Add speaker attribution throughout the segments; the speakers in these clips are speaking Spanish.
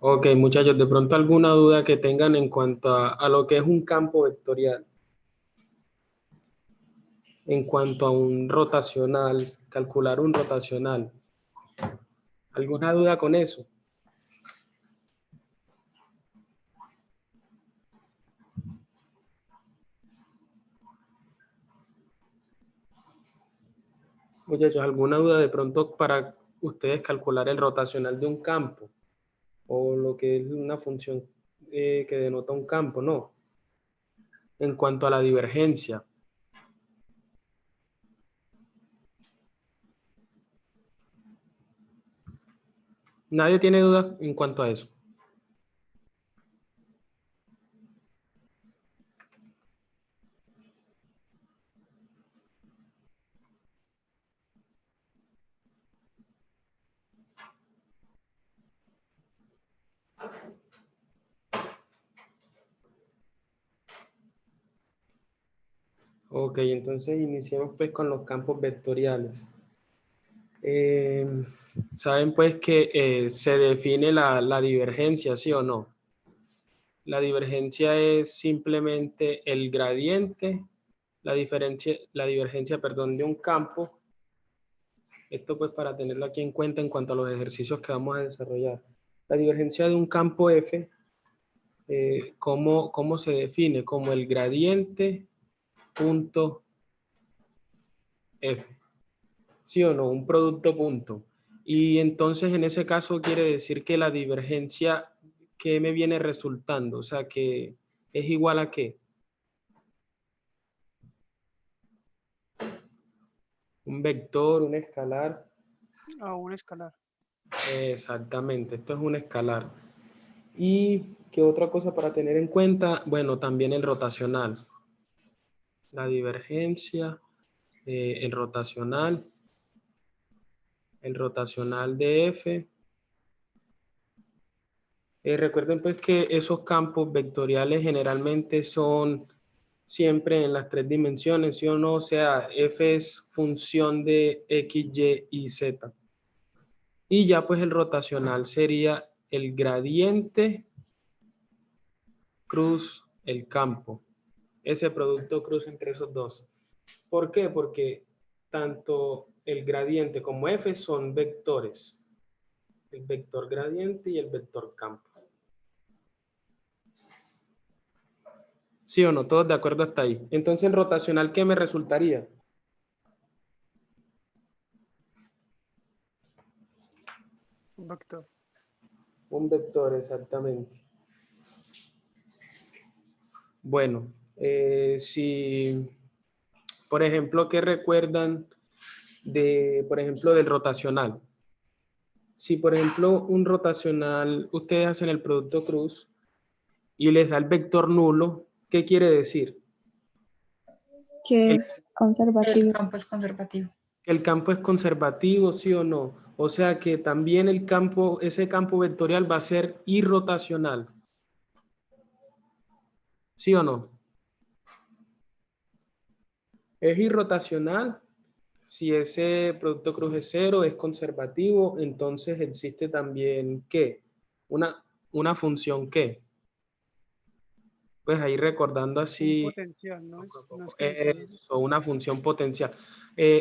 Speaker 1: Ok, muchachos, de pronto alguna duda que tengan en cuanto a lo que es un campo vectorial, en cuanto a un rotacional, calcular un rotacional. ¿Alguna duda con eso? Muchachos, ¿alguna duda de pronto para ustedes calcular el rotacional de un campo? O lo que es una función que denota un campo, no. En cuanto a la divergencia. Nadie tiene dudas en cuanto a eso. Ok, entonces iniciemos pues con los campos vectoriales. Saben pues que se define la divergencia, ¿sí o no? La divergencia es simplemente el gradiente, la divergencia, perdón, de un campo. Esto pues para tenerlo aquí en cuenta en cuanto a los ejercicios que vamos a desarrollar. La divergencia de un campo F, ¿cómo se define? Como el gradiente punto F. ¿Sí o no? Un producto punto. Y entonces en ese caso quiere decir que la divergencia que me viene resultando, o sea que es igual a qué? Un vector, un escalar.
Speaker 2: A un escalar.
Speaker 1: Exactamente, esto es un escalar. ¿Y qué otra cosa para tener en cuenta? Bueno, también el rotacional. La divergencia, el rotacional de F. Recuerden pues que esos campos vectoriales generalmente son siempre en las tres dimensiones, ¿sí o no? O sea, F es función de X, Y y Z. Y ya pues el rotacional sería el gradiente cruz el campo. Ese producto cruz entre esos dos. ¿Por qué? Porque tanto el gradiente como F son vectores. El vector gradiente y el vector campo. ¿Sí o no? Todos de acuerdo hasta ahí. Entonces, el rotacional, ¿qué me resultaría?
Speaker 2: Un vector.
Speaker 1: Un vector, exactamente. Bueno, si, por ejemplo, ¿qué recuerdan de, por ejemplo, del rotacional? Si, por ejemplo, un rotacional, ustedes hacen el producto cruz y les da el vector nulo, ¿qué quiere decir?
Speaker 3: Que
Speaker 1: El,
Speaker 3: es conservativo.
Speaker 4: El campo es conservativo.
Speaker 1: el campo es conservativo, ¿sí o no? O sea que también el campo, ese campo vectorial va a ser irrotacional. ¿Sí o no? Es irrotacional. Si ese producto cruz es cero, es conservativo, entonces existe también, ¿qué? Una función, ¿qué? Pues ahí recordando
Speaker 2: Un
Speaker 1: así,
Speaker 2: potencial, no es que es cero.
Speaker 1: eso, una función potencial.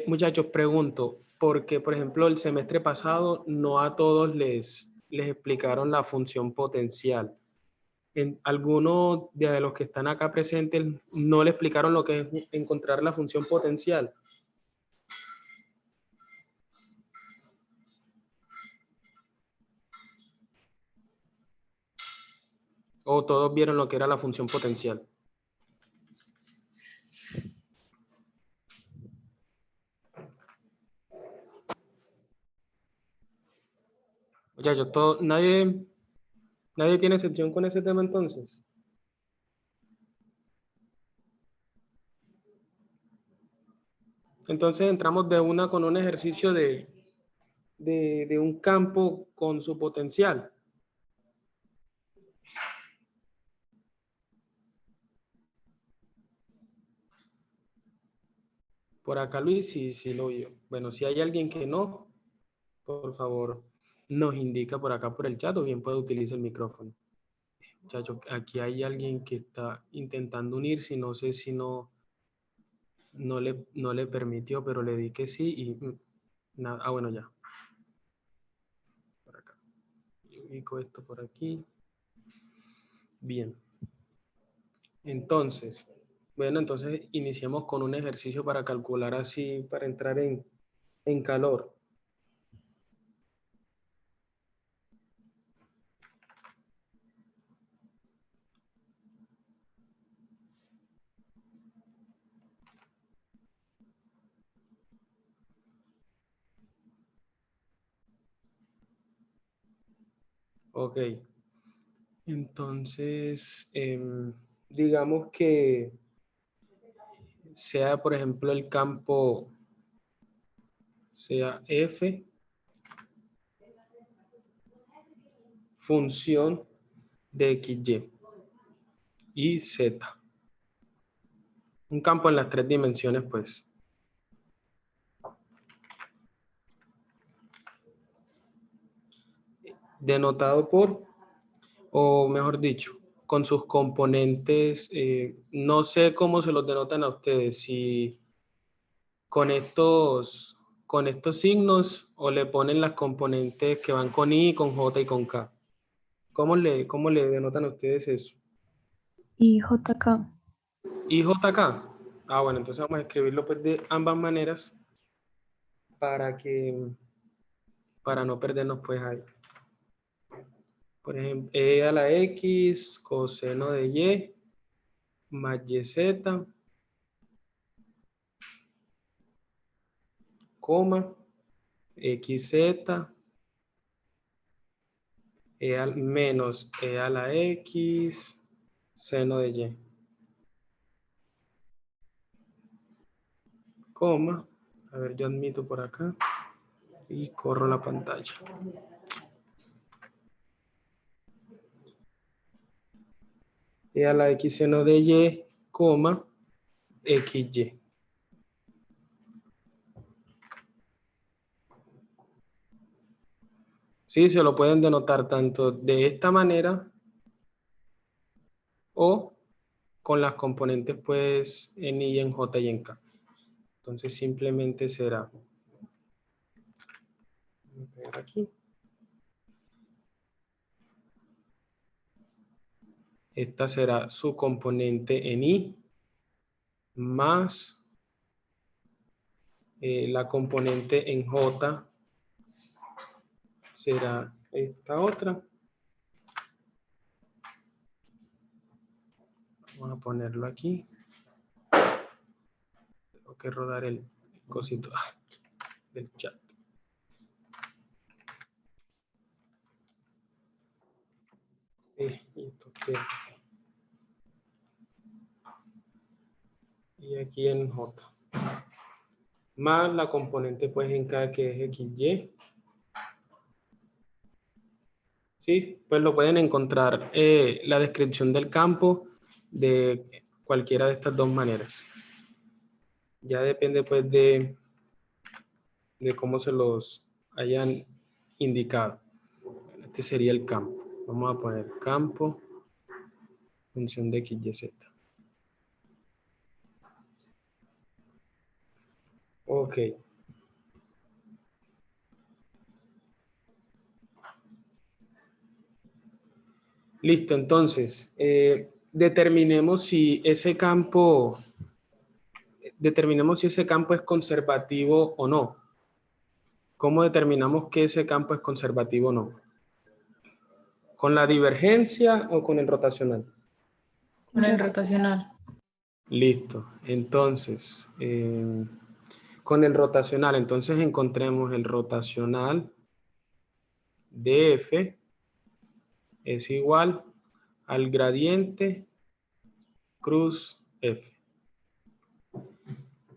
Speaker 1: Muchachos, pregunto, porque por ejemplo el semestre pasado no a todos les explicaron la función potencial. Algunos de los que están acá presentes no le explicaron lo que es encontrar la función potencial. O todos vieron lo que era la función potencial. Muchachos, nadie tiene excepción con ese tema entonces. Entonces entramos de una con un ejercicio de un campo con su potencial. Por acá Luis, sí lo vio. Bueno, si hay alguien que no, por favor, nos indica por acá por el chat o bien puede utilizar el micrófono. Muchachos, aquí hay alguien que está intentando unirse y no sé si no le permitió, pero le di que sí y nada. Ah, bueno, ya. Por acá. Ubico esto por aquí. Bien. Entonces, bueno, entonces iniciemos con un ejercicio para calcular así, para entrar en calor. Ok. Entonces, digamos que sea, por ejemplo, el campo sea F función de XY y Z. Un campo en las tres dimensiones, pues. Denotado por, o mejor dicho, con sus componentes, no sé cómo se los denotan a ustedes, si con estos signos o le ponen las componentes que van con I, con J y con K. ¿Cómo le denotan a ustedes eso?
Speaker 3: IJK.
Speaker 1: IJK. Ah, bueno, entonces vamos a escribirlo pues de ambas maneras para no perdernos pues ahí. Por ejemplo, E a la X, coseno de Y, más YZ, coma, XZ, menos E a la X, seno de Y. Coma, a ver, yo admito por acá y corro la pantalla. E a la X seno de Y, coma, XY. Sí, se lo pueden denotar tanto de esta manera o con las componentes pues en I, en J y en K. Entonces simplemente será, voy a pegar aquí. Esta será su componente en I más la componente en J será esta otra. Vamos a ponerlo aquí. Tengo que rodar el cosito del chat. Y aquí en J. Más la componente pues en K que es XY. Sí, pues lo pueden encontrar la descripción del campo de cualquiera de estas dos maneras. Ya depende pues de cómo se los hayan indicado. Este sería el campo. Vamos a poner campo, función de X, Y, Z. Ok. Listo, entonces, determinemos si ese campo es conservativo o no. ¿Cómo determinamos que ese campo es conservativo o no? ¿Con la divergencia o con el rotacional?
Speaker 3: Con el rotacional.
Speaker 1: Listo. Entonces, con el rotacional, entonces encontremos el rotacional de F es igual al gradiente cruz F.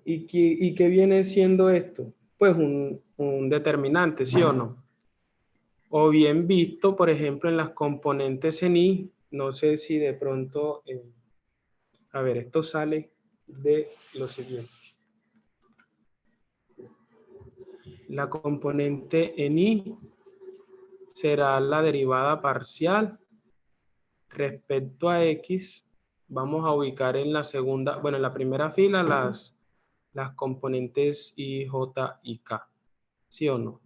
Speaker 1: ¿Y qué viene siendo esto? Pues un determinante, ¿sí o no? O bien visto, por ejemplo, en las componentes en I, no sé si de pronto, a ver, esto sale de lo siguiente. La componente en I será la derivada parcial respecto a x. Vamos a ubicar en la segunda, bueno, en la primera fila las componentes i, j y k. ¿Sí o no?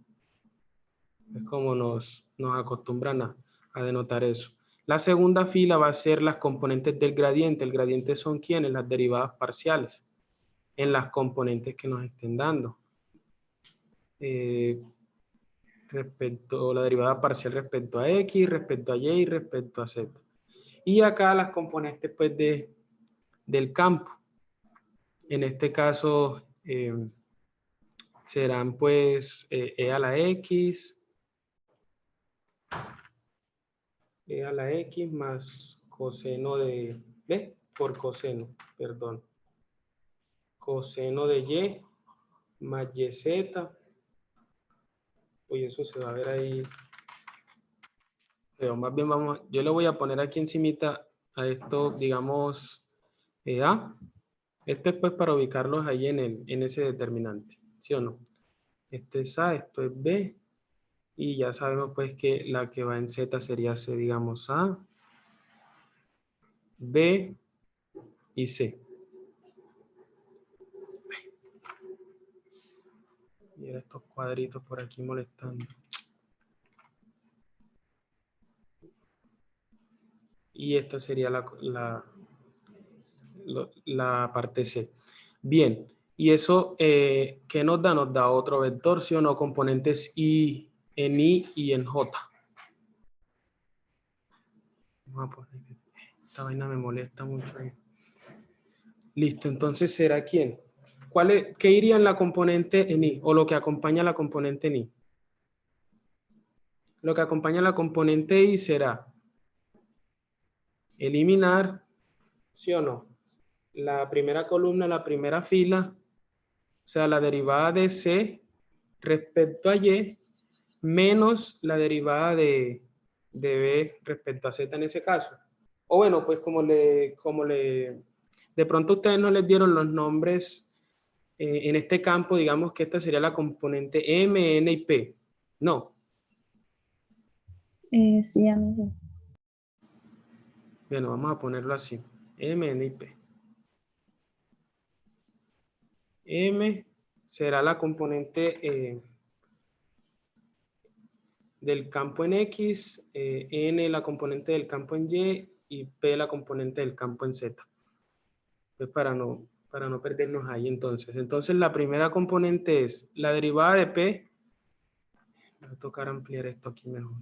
Speaker 1: Es como nos acostumbran a denotar eso. La segunda fila va a ser las componentes del gradiente. ¿El gradiente son quiénes? Las derivadas parciales en las componentes que nos estén dando. Respecto a la derivada parcial respecto a x, respecto a y y respecto a z. Y acá las componentes pues del campo. En este caso serán pues e a la x más coseno de b por coseno, perdón. Coseno de y más yz. Uy, eso se va a ver ahí. Pero más bien vamos, yo le voy a poner aquí encimita a esto, digamos, a. Esto es pues para ubicarlos ahí en ese determinante, ¿sí o no? Este es a, esto es b. Y ya sabemos pues que la que va en z sería c, digamos, a, b y c. Mira estos cuadritos por aquí molestando. Y esta sería la parte C. Bien, y eso, ¿qué nos da? Nos da otro vector, ¿sí o no? Componentes I en I y en J. Vamos a poner, esta vaina me molesta mucho ahí. Listo, entonces ¿será quién? ¿Qué iría en la componente en I? O lo que acompaña a la componente en I. Lo que acompaña a la componente I será eliminar, ¿sí o no? La primera columna, la primera fila, o sea, la derivada de C respecto a Y, menos la derivada de B respecto a Z en ese caso. O bueno, pues de pronto ustedes no les dieron los nombres en este campo, digamos que esta sería la componente M, N y P. No.
Speaker 3: Sí, amigo.
Speaker 1: Bueno, vamos a ponerlo así. M, N y P. M será la componente del campo en X, N la componente del campo en Y P la componente del campo en Z. Pues para no perdernos ahí entonces. Entonces la primera componente es la derivada de P. Me va a tocar ampliar esto aquí mejor.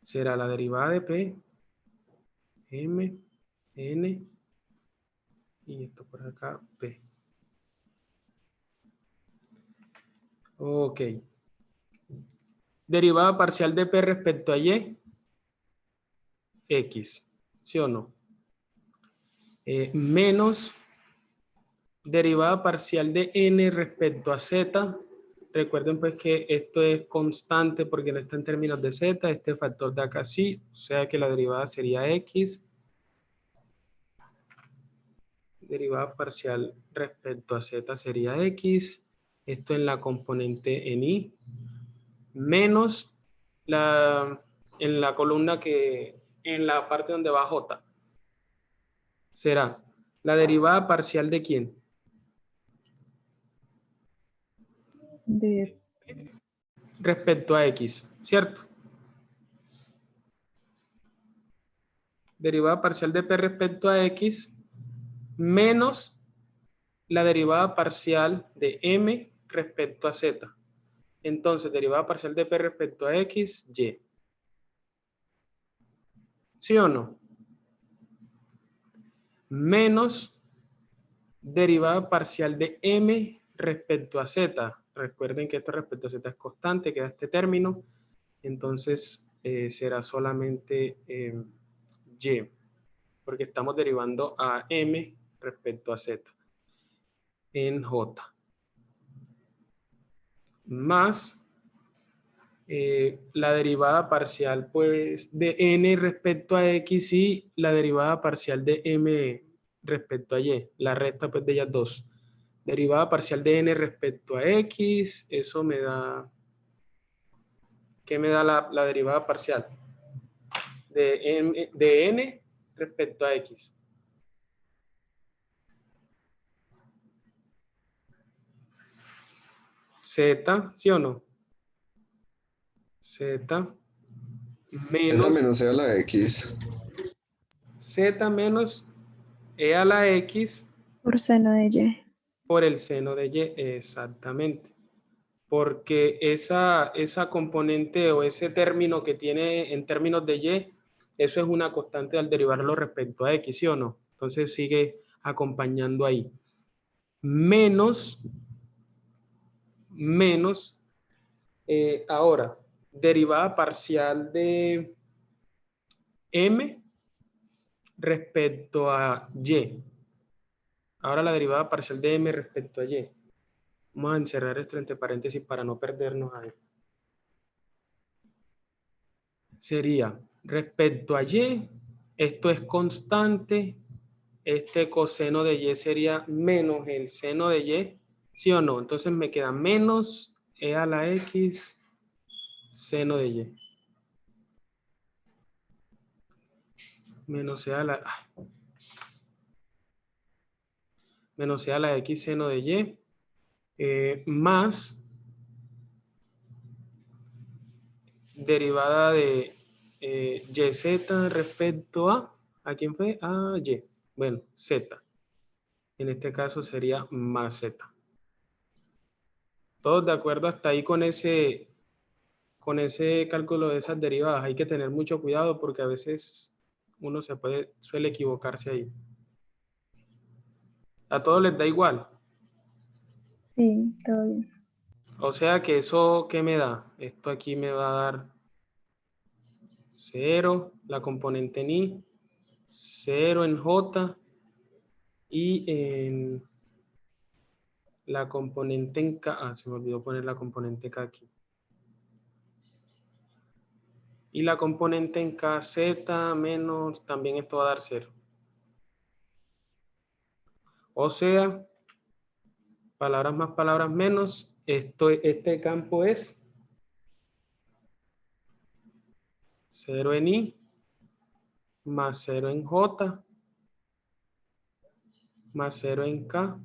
Speaker 1: Será la derivada de P, M, N, y esto por acá, P. Ok. Derivada parcial de P respecto a Y, X. ¿Sí o no? Menos derivada parcial de N respecto a Z. Recuerden pues que esto es constante porque no está en términos de Z. Este factor de acá sí. O sea que la derivada sería X. Derivada parcial respecto a Z sería X. Esto en la componente en I. Menos en la columna en la parte donde va J. Será la derivada parcial de ¿quién?
Speaker 3: De
Speaker 1: Respecto a X, ¿cierto? Derivada parcial de P respecto a X menos la derivada parcial de M respecto a Z. Entonces, derivada parcial de P respecto a X, Y. ¿Sí o no? Menos derivada parcial de M respecto a Z. Recuerden que esto respecto a Z es constante, queda este término. Entonces, será solamente Y, porque estamos derivando a M respecto a Z en J. Más la derivada parcial pues, de N respecto a X y la derivada parcial de M respecto a y. La recta pues de ellas dos. Derivada parcial de n respecto a x. Eso me da... ¿Qué me da la derivada parcial? De n respecto a x. Z, ¿sí o no? Z
Speaker 4: Z
Speaker 1: menos
Speaker 4: menos E a la X.
Speaker 1: Z menos e a la x
Speaker 3: Por seno de y.
Speaker 1: por el seno de y, exactamente. Porque esa componente o ese término que tiene en términos de y, eso es una constante al derivarlo respecto a x, ¿sí o no? Entonces sigue acompañando ahí. Menos, ahora, derivada parcial de m respecto a y. Ahora la derivada parcial de m respecto a y. Vamos a encerrar esto entre paréntesis para no perdernos ahí. Sería respecto a y, esto es constante, este coseno de y sería menos el seno de y, ¿sí o no? Entonces me queda menos e a la x seno de y. Menos e a la... menos e a la x seno de y, más derivada de yz respecto ¿a quién fue? A y. Bueno, z. En este caso sería más z. ¿Todos de acuerdo hasta ahí con ese cálculo de esas derivadas? Hay que tener mucho cuidado porque a veces uno suele equivocarse ahí. ¿A todos les da igual?
Speaker 3: Sí, todo bien.
Speaker 1: O sea que eso, ¿qué me da? Esto aquí me va a dar 0, la componente en i, 0 en j y en la componente en k. Ah, se me olvidó poner la componente k aquí. Y la componente en kz menos, también esto va a dar 0. O sea, palabras más, palabras menos, este campo es 0 en i más 0 en j más 0 en k.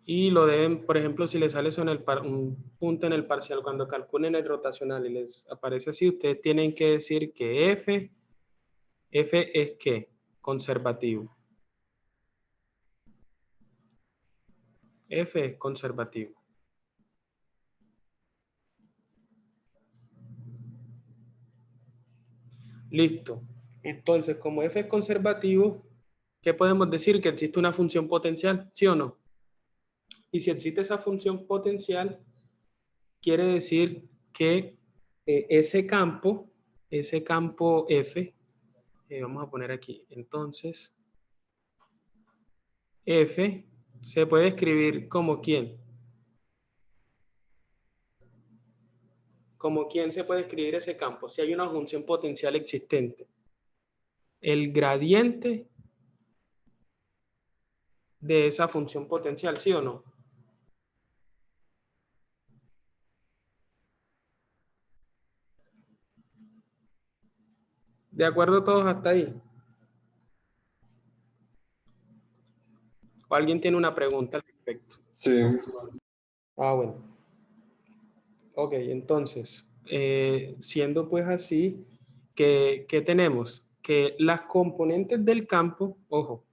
Speaker 1: Y lo deben, por ejemplo, si les sale eso un punto en el parcial, cuando calculen el rotacional y les aparece así, ustedes tienen que decir que F es ¿qué? Conservativo. F es conservativo. Listo. Entonces, como F es conservativo, ¿qué podemos decir? Que existe una función potencial, ¿sí o no? Y si existe esa función potencial, quiere decir que ese campo F, vamos a poner aquí, entonces, F se puede escribir como ¿quién? Como ¿quién se puede escribir ese campo? Si hay una función potencial existente. El gradiente de esa función potencial, ¿sí o no? ¿De acuerdo todos hasta ahí? ¿O alguien tiene una pregunta al respecto?
Speaker 4: Sí.
Speaker 1: Ah, bueno. Ok, entonces, siendo pues así, ¿qué tenemos? Que las componentes del campo, ojo,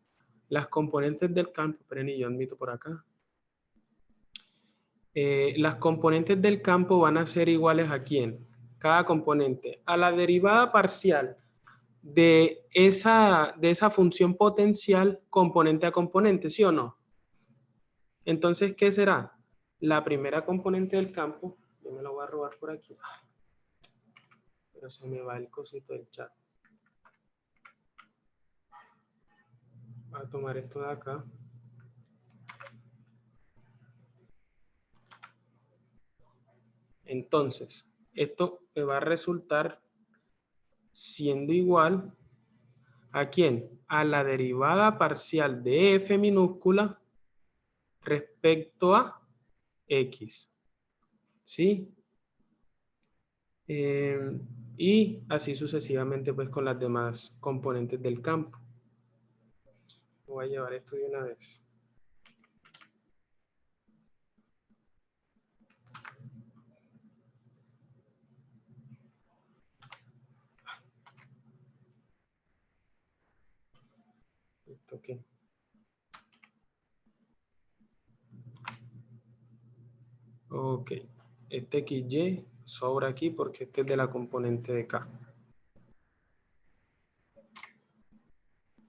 Speaker 1: las componentes del campo, esperen, yo admito por acá. Las componentes del campo van a ser iguales ¿a quién? Cada componente. A la derivada parcial de esa función potencial componente a componente, ¿sí o no? Entonces, ¿qué será? La primera componente del campo, yo me la voy a robar por aquí, pero se me va el cosito del chat. Voy a tomar esto de acá. Entonces, esto me va a resultar siendo igual ¿A quién? A la derivada parcial de f minúscula respecto a x. ¿Sí? Y así sucesivamente pues con las demás componentes del campo. Voy a llevar esto de una vez. ¿Esto qué? Ok. Este XY sobra aquí porque este es de la componente de K.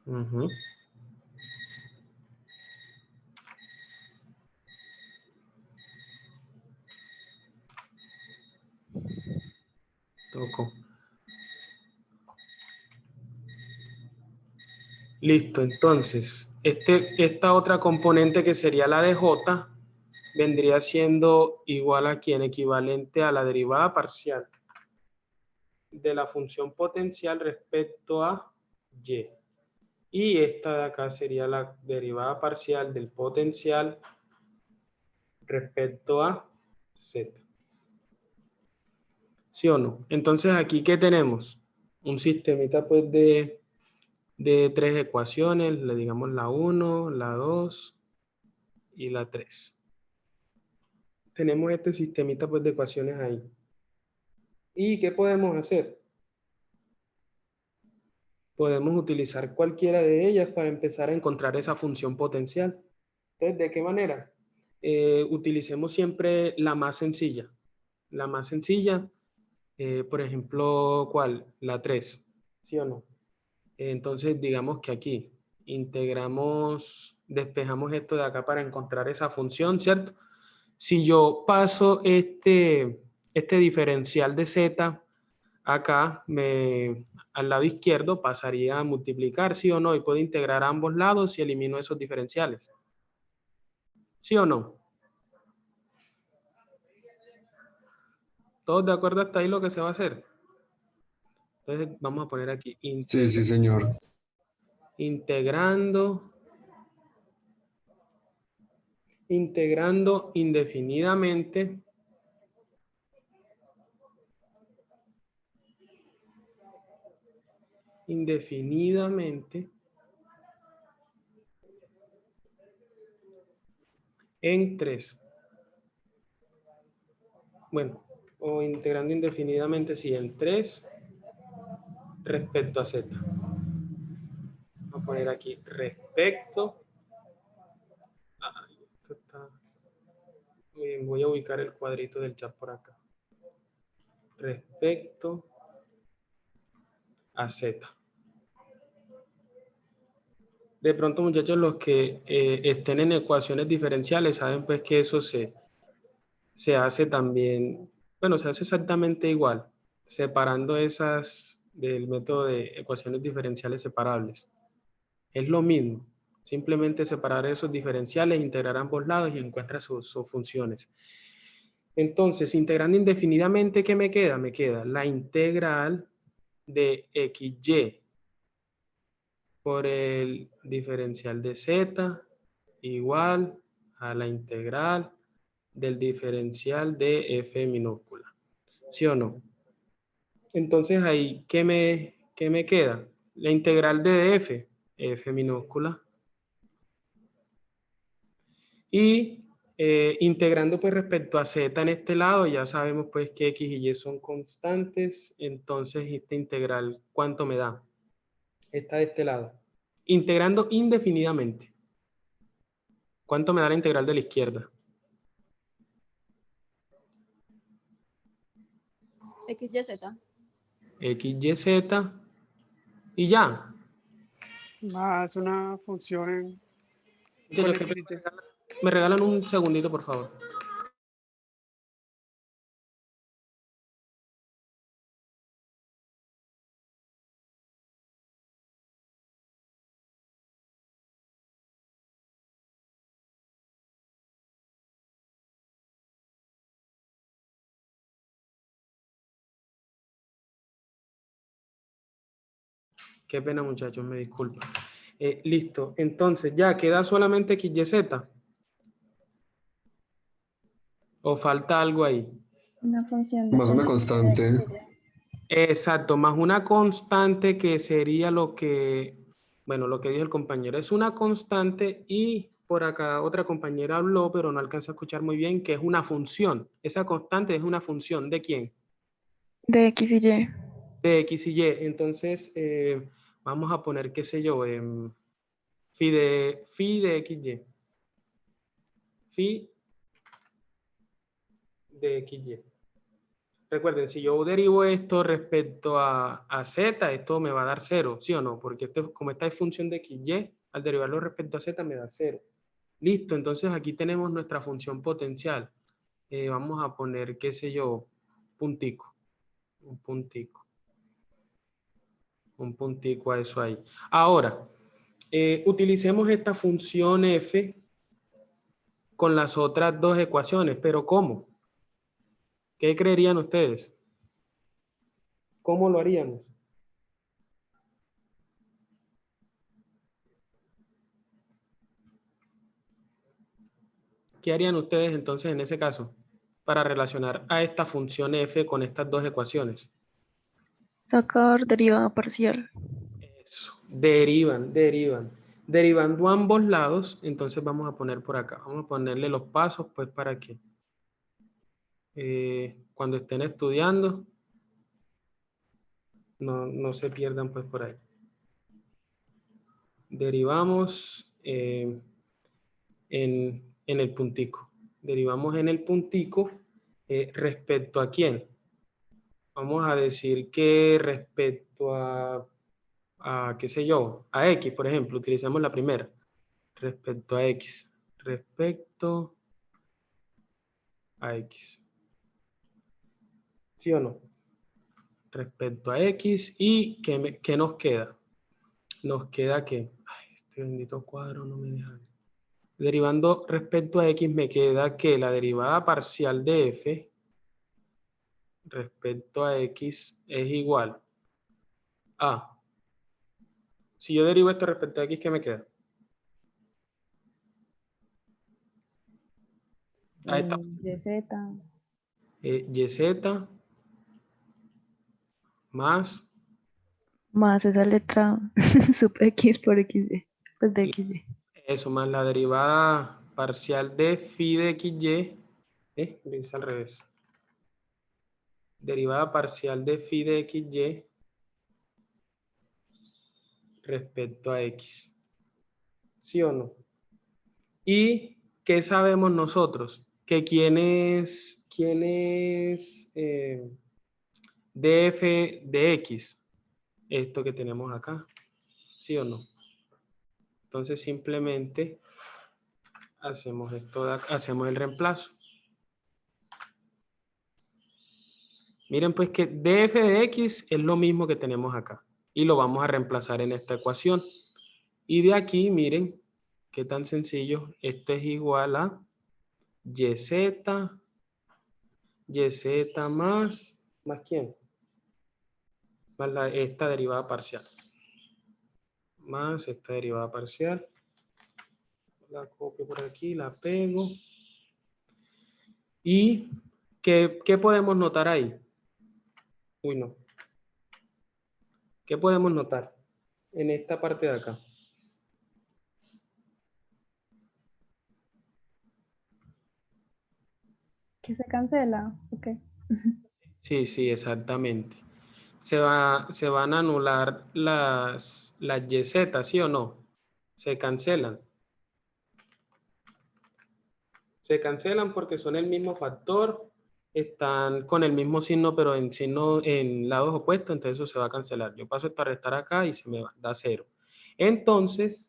Speaker 1: Ujú. Toco. Listo, entonces, esta otra componente que sería la de J vendría siendo igual a quien equivalente a la derivada parcial de la función potencial respecto a Y. Y esta de acá sería la derivada parcial del potencial respecto a Z. ¿Sí o no? Entonces, aquí, ¿qué tenemos? Un sistemita pues de tres ecuaciones, le digamos la 1, la 2 y la 3. Tenemos este sistemita pues de ecuaciones ahí. ¿Y qué podemos hacer? Podemos utilizar cualquiera de ellas para empezar a encontrar esa función potencial. Entonces, ¿de qué manera? Utilicemos siempre la más sencilla. La más sencilla, por ejemplo, ¿cuál? La 3, ¿sí o no? Entonces, digamos que aquí integramos, despejamos esto de acá para encontrar esa función, ¿cierto? Si yo paso este diferencial de z acá, al lado izquierdo pasaría a multiplicar, ¿sí o no? Y puedo integrar a ambos lados y elimino esos diferenciales. ¿Sí o no? ¿Todos de acuerdo hasta ahí lo que se va a hacer? Entonces vamos a poner aquí
Speaker 4: Sí, sí, señor.
Speaker 1: integrando indefinidamente en 3. Bueno, o integrando indefinidamente, sí, en 3 respecto a z. Voy a poner aquí respecto. Esto está muy bien, voy a ubicar el cuadrito del chat por acá. Respecto a z. De pronto, muchachos, los que estén en ecuaciones diferenciales saben pues que eso se hace también, bueno, se hace exactamente igual, separando esas del método de ecuaciones diferenciales separables. Es lo mismo, simplemente separar esos diferenciales, integrar ambos lados y encuentra sus funciones. Entonces, integrando indefinidamente, ¿qué me queda? Me queda la integral de XY por el diferencial de Z igual a la integral del diferencial de F minúscula. ¿Sí o no? Entonces ahí, ¿qué me queda? La integral de F, F minúscula. Y integrando pues respecto a Z en este lado, ya sabemos pues que X y Y son constantes. Entonces esta integral, ¿cuánto me da? Esta de este lado. Integrando indefinidamente. ¿Cuánto me da la integral de la izquierda?
Speaker 5: XYZ.
Speaker 1: XYZ. Y ya.
Speaker 2: Más una función en
Speaker 1: Muchachos, me regalan un segundito, por favor. Ok, Qué pena, muchachos, me disculpan. Listo. Entonces, ya queda solamente XYZ. ¿O falta algo ahí?
Speaker 3: Una función de
Speaker 4: Más una
Speaker 3: potencia de X
Speaker 4: constante.
Speaker 3: y Y.
Speaker 1: Exacto, más una constante que sería lo que, bueno, lo que dijo el compañero. Es una constante y por acá otra compañera habló, pero no alcanza a escuchar muy bien, que es una función. Esa constante es una función ¿de quién?
Speaker 3: De X y Y.
Speaker 1: De X y Y. Entonces, vamos a poner, qué sé yo, phi de XY. Phi de XY. Recuerden, si yo derivo esto respecto a z, esto me va a dar 0, ¿sí o no? Porque como esta es función de XY, al derivarlo respecto a z me da 0. Listo, entonces aquí tenemos nuestra función potencial. Vamos a poner, qué sé yo, puntico. Un puntico. Un puntico a eso ahí. Ahora, utilicemos esta función f con las otras dos ecuaciones, pero ¿cómo? ¿Qué creerían ustedes? ¿Cómo lo haríamos? ¿Qué harían ustedes entonces en ese caso para relacionar a esta función f con estas dos ecuaciones?
Speaker 3: Sacar derivada parcial.
Speaker 1: Eso, derivan. Derivando ambos lados, entonces vamos a poner por acá, vamos a ponerle los pasos pues para que cuando estén estudiando no se pierdan pues por ahí. Derivamos en el puntico. Derivamos en el puntico respecto a quién. Vamos a decir que respecto qué sé yo, a X, por ejemplo, utilicemos la primera. Respecto a X. Respecto a X. ¿Sí o no? Respecto a X. ¿Y qué nos queda? Nos queda que, ay, este bendito cuadro no me deja. Derivando respecto a X me queda que la derivada parcial de F respecto a X es igual a, si yo derivo esto respecto a X, ¿qué me queda? A esta
Speaker 3: YZ.
Speaker 1: YZ más
Speaker 3: Más esa letra sub X por XY. Pues de XY.
Speaker 1: eso, más la derivada parcial de phi de XY, lo hice al revés. Derivada parcial de phi de XY respecto a X. ¿Sí o no? ¿Y qué sabemos nosotros? Que quién es df de X, esto que tenemos acá. ¿Sí o no? Entonces simplemente hacemos esto, hacemos el reemplazo. Miren pues que df de X es lo mismo que tenemos acá. Y lo vamos a reemplazar en esta ecuación. Y de aquí, miren, qué tan sencillo. Esto es igual a YZ más ¿quién? Más esta derivada parcial. Más esta derivada parcial. La copio por aquí, la pego. ¿Y qué podemos notar ahí? Uy, no. ¿Qué podemos notar en esta parte de acá?
Speaker 3: Que se cancela. Ok.
Speaker 1: Sí, sí, exactamente. Se van a anular las YZ, ¿sí o no? Se cancelan. Se cancelan porque son el mismo factor, están con el mismo signo, pero en lados opuestos, entonces eso se va a cancelar. Yo paso esto a restar acá y se me da 0. Entonces,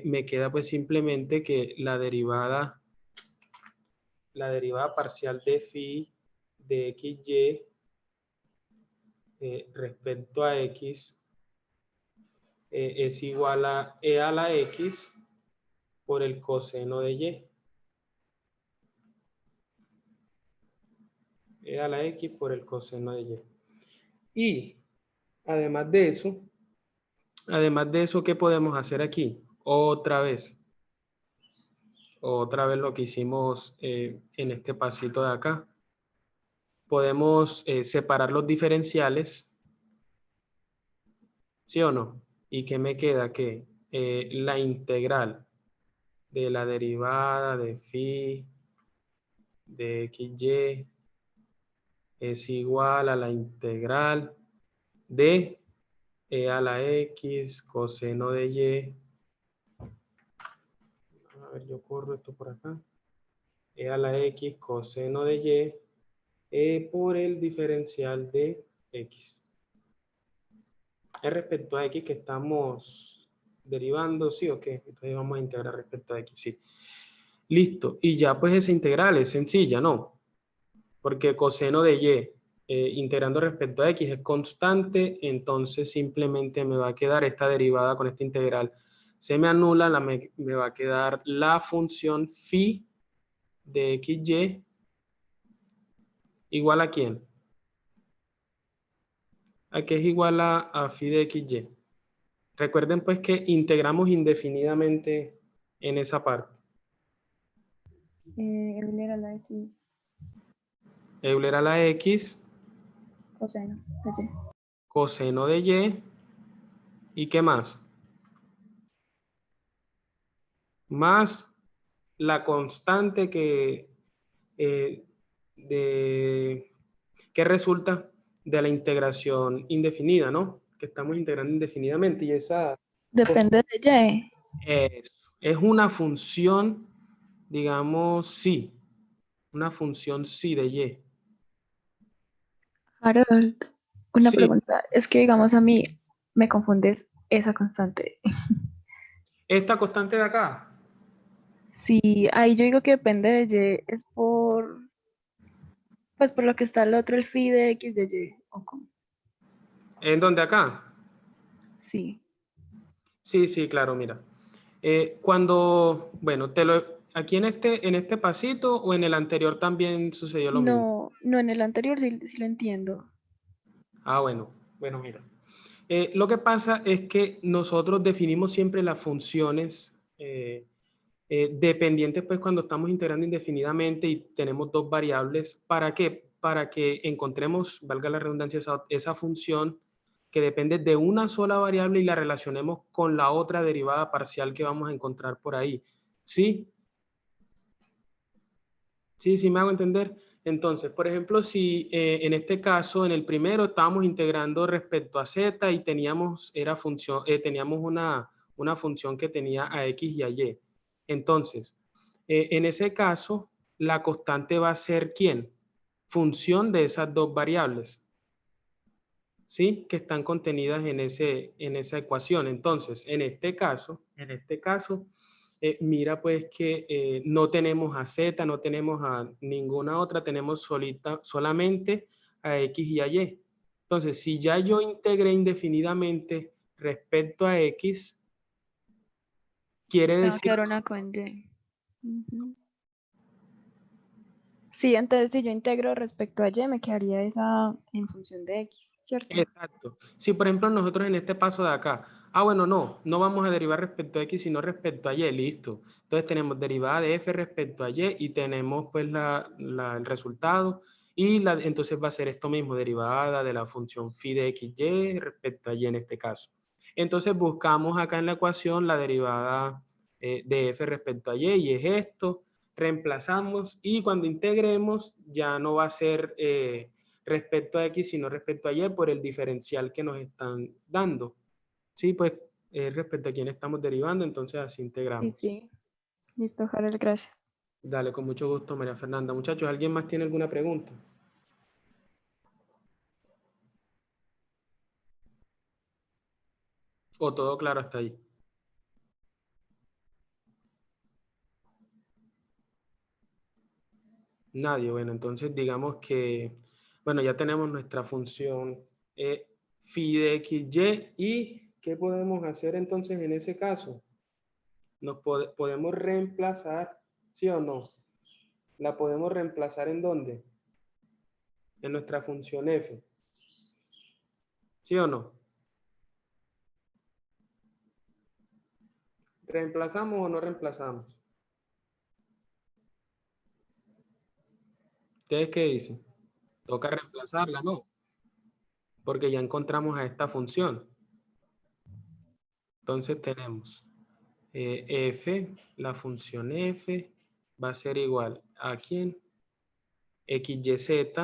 Speaker 1: me queda pues simplemente que la derivada parcial de phi de XY respecto a X es igual a E a la X por el coseno de Y. E a la X por el coseno de Y. Y además de eso, Además de eso, ¿qué podemos hacer aquí? Otra vez lo que hicimos en este pasito de acá. Podemos separar los diferenciales, ¿sí o no? ¿Y qué me queda? Que la integral de la derivada de phi de xy es igual a la integral de e a la x coseno de y. A ver, yo corro esto por acá. E a la x coseno de y por el diferencial de x. Es respecto a x que estamos derivando, ¿sí o qué? Entonces vamos a integrar respecto a x, sí. Listo. Y ya pues esa integral es sencilla, ¿no? Porque coseno de y integrando respecto a x es constante, entonces simplemente me va a quedar esta derivada con esta integral. Se me anula, me va a quedar la función phi de xy igual a ¿quién? A que es igual a phi de xy. Recuerden pues que integramos indefinidamente en esa parte.
Speaker 3: Euler a la X
Speaker 1: Euler a la x,
Speaker 3: coseno de Y.
Speaker 1: coseno de y, ¿y qué más? Más la constante que, que resulta de la integración indefinida, ¿no? Que estamos integrando indefinidamente y esa
Speaker 3: Depende de Y.
Speaker 1: es una función, digamos, sí, una función sí de y.
Speaker 3: Harold, una
Speaker 1: Sí,
Speaker 3: pregunta. Es que, digamos, a mí me confundes esa constante.
Speaker 1: esta constante de acá,
Speaker 3: Si ahí yo digo que depende de Y, es pues por lo que está el otro, el phi de X de Y. ¿O cómo?
Speaker 1: ¿en dónde acá?
Speaker 3: Sí.
Speaker 1: Sí, sí, claro, mira. Bueno, aquí en este pasito o en el anterior también sucedió lo mismo.
Speaker 3: No, no, en el anterior sí lo entiendo.
Speaker 1: Ah, bueno, mira. Lo que pasa es que nosotros definimos siempre las funciones dependientes, pues cuando estamos integrando indefinidamente y tenemos dos variables. ¿Para qué? Para que encontremos, valga la redundancia, esa función que depende de una sola variable y la relacionemos con la otra derivada parcial que vamos a encontrar por ahí. ¿Sí? Sí, sí, me hago entender. Entonces, por ejemplo, si en este caso, en el primero, estábamos integrando respecto a z y teníamos una función que tenía a x y a y. Entonces, en ese caso, la constante va a ser ¿quién? Función de esas dos variables, ¿sí? Que están contenidas en esa ecuación. Entonces, en este caso, mira pues que no tenemos a z, no tenemos a ninguna otra, tenemos solamente a x y a y. Entonces, si ya yo integré indefinidamente respecto a x, quiere
Speaker 3: Tengo que
Speaker 1: decir...
Speaker 3: dar una con Y. Ujú. Sí, entonces si yo integro respecto a Y, me quedaría esa en función de X, ¿cierto?
Speaker 1: Exacto. Si por ejemplo nosotros en este paso de acá, bueno, no vamos a derivar respecto a x, sino respecto a y, listo. Entonces tenemos derivada de f respecto a y tenemos pues el resultado y entonces va a ser esto mismo, derivada de la función phi de xy respecto a y en este caso. Entonces buscamos acá en la ecuación la derivada de f respecto a y es esto, reemplazamos y cuando integremos ya no va a ser... respecto a X, sino respecto a Y por el diferencial que nos están dando. Sí, pues respecto a quién estamos derivando, entonces así
Speaker 3: Sí,
Speaker 1: integramos.
Speaker 3: sí. Listo, Harold, gracias.
Speaker 1: Dale, con mucho gusto, María Fernanda. Muchachos, ¿alguien más tiene alguna pregunta? ¿O todo claro hasta ahí? Nadie. Bueno, entonces digamos que, bueno, ya tenemos nuestra función phi de xy y ¿qué podemos hacer entonces en ese caso? Podemos reemplazar, ¿sí o no? ¿La podemos reemplazar en dónde? En nuestra función f. ¿Sí o no? ¿Reemplazamos o no reemplazamos? ¿Ustedes qué dicen? Toca reemplazarla, ¿no? Porque ya encontramos a esta función. Entonces tenemos f, la función f va a ser igual a ¿quién? XYZ,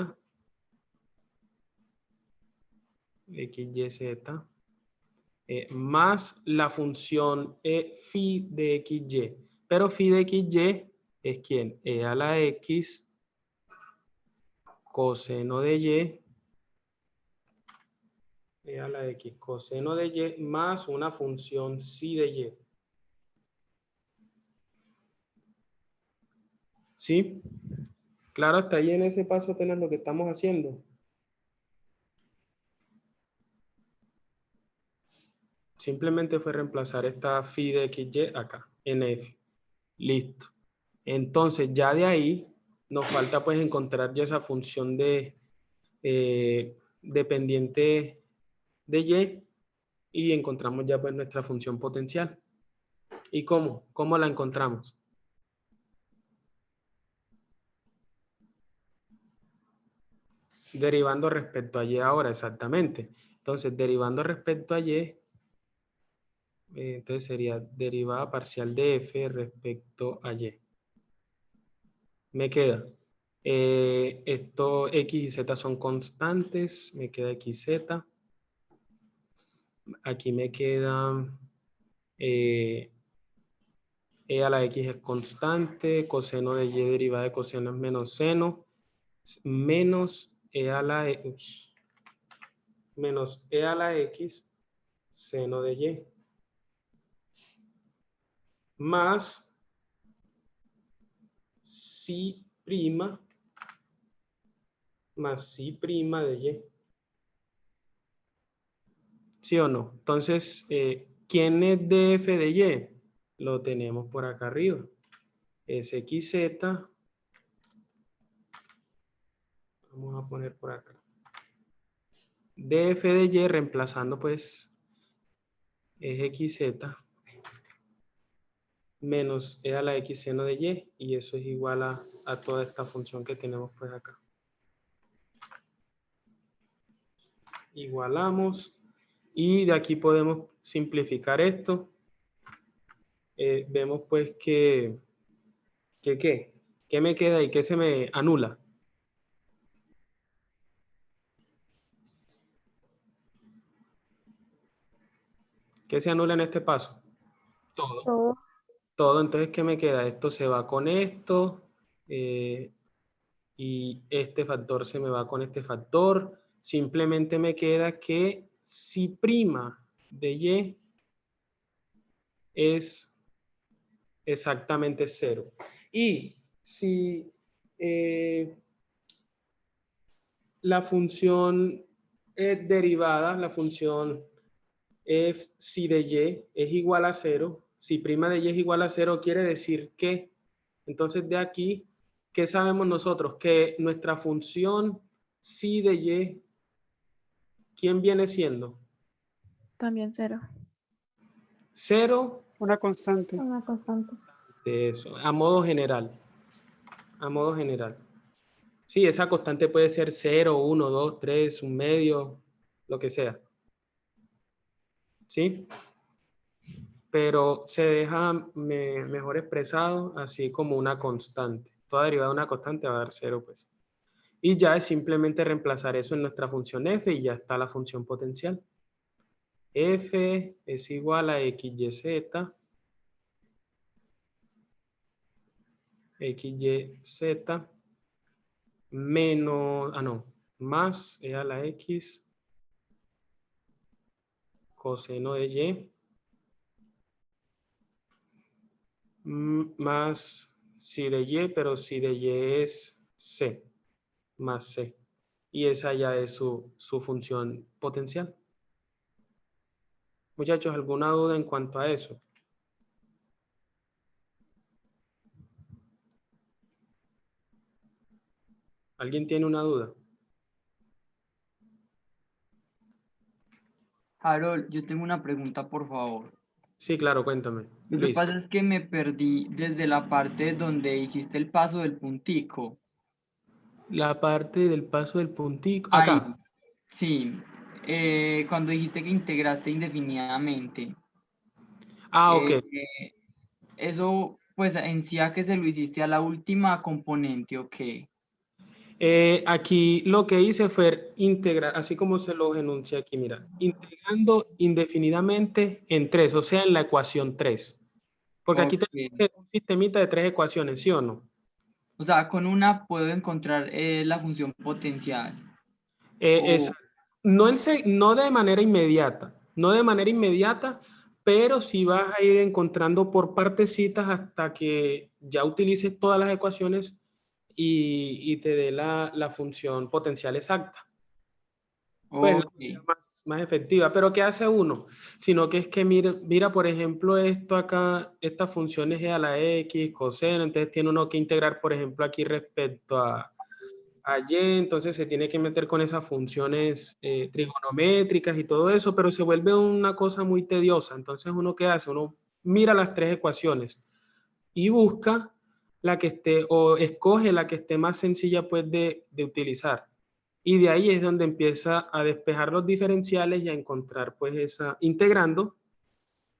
Speaker 1: más la función phi de XY. Pero phi de XY es ¿quién? E a la X coseno de Y, e a la X coseno de Y más una función psi de Y. ¿Sí? Claro, hasta ahí en ese paso apenas lo que estamos haciendo. Simplemente fue reemplazar esta phi de XY acá, en F. Listo. Entonces ya de ahí nos falta pues encontrar ya esa función de dependiente de Y encontramos ya pues nuestra función potencial. ¿Y cómo? ¿Cómo la encontramos? Derivando respecto a Y ahora, exactamente. Entonces, derivando respecto a Y, entonces sería derivada parcial de F respecto a Y. Me queda, esto X y Z son constantes, me queda XZ. Aquí me queda E a la X es constante, coseno de Y derivada de coseno es menos seno, menos E a la X, menos E a la X, seno de Y, más si prima, más si prima de Y. ¿Sí o no? Entonces, ¿quién es df de Y? Lo tenemos por acá arriba. Es XZ. Vamos a poner por acá. df de Y reemplazando pues es XZ menos E a la X seno de Y, y eso es igual a toda esta función que tenemos pues acá. Igualamos y de aquí podemos simplificar esto. Vemos pues que ¿qué me queda y qué se me anula? ¿Qué se anula en este paso? Todo.
Speaker 3: Todo.
Speaker 1: Todo, entonces, ¿qué me queda? Esto se va con esto y este factor se me va con este factor. Simplemente me queda que si prima de Y es exactamente 0. Y si la función derivada, la función f si de Y es igual a 0, si prima de Y es igual a 0, quiere decir que, entonces de aquí, ¿qué sabemos nosotros? Que nuestra función si de Y, ¿quién viene siendo?
Speaker 3: También 0.
Speaker 1: 0
Speaker 2: Una constante.
Speaker 3: Una constante.
Speaker 1: de eso, a modo general. A modo general. Sí, esa constante puede ser 0, 1, 2, 3, un medio, lo que sea. ¿Sí? Pero se deja mejor expresado así como una constante. Toda derivada de una constante va a dar 0, pues. Y ya es simplemente reemplazar eso en nuestra función f y ya está la función potencial. F es igual a XYZ, XYZ menos, más E a la X coseno de Y más si de Y, pero si de Y es C, más C. Y esa ya es su función potencial. Muchachos, ¿alguna duda en cuanto a eso? ¿Alguien tiene una duda?
Speaker 5: Harold, yo tengo una pregunta, por favor.
Speaker 1: Sí, claro, cuéntame.
Speaker 5: Lo que
Speaker 1: Luis.
Speaker 5: pasa es que me perdí desde la parte donde hiciste el paso del puntico.
Speaker 1: La parte del paso del puntico.
Speaker 5: Ahí,
Speaker 1: Acá.
Speaker 5: sí. Cuando dijiste que integraste indefinidamente.
Speaker 1: Ah, ok.
Speaker 5: Eso, pues, en sí a que se lo hiciste a la última componente, ¿o qué?
Speaker 1: Aquí lo que hice fue integrar, así como se los enuncié aquí, mira, integrando indefinidamente en 3, o sea, en la ecuación 3. Porque aquí
Speaker 5: Ok.
Speaker 1: tenemos un sistemita de 3 ecuaciones, ¿sí o no?
Speaker 5: O sea, con una puedo encontrar la función potencial.
Speaker 1: Es,
Speaker 5: O,
Speaker 1: no de manera inmediata, no de manera inmediata, pero sí vas a ir encontrando por partecitas hasta que ya utilices todas las ecuaciones y te dé la función potencial exacta. Pues la
Speaker 5: ok.
Speaker 1: manera más efectiva. Pero ¿qué hace uno? Sino que es que mira, por ejemplo, esto acá, esta función es e a la x, coseno, entonces tiene uno que integrar, por ejemplo, aquí respecto a y, entonces se tiene que meter con esas funciones trigonométricas y todo eso, pero se vuelve una cosa muy tediosa. Entonces uno ¿qué hace? Uno mira las 3 ecuaciones y busca la que esté, o escoge la que esté más sencilla pues de utilizar. Y de ahí es donde empieza a despejar los diferenciales y a encontrar pues esa, integrando,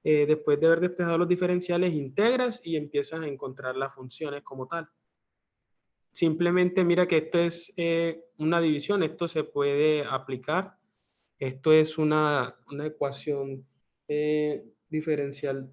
Speaker 1: después de haber despejado los diferenciales, integras y empiezas a encontrar las funciones como tal. Simplemente mira que esto es una división, esto se puede aplicar. Esto es una ecuación diferencial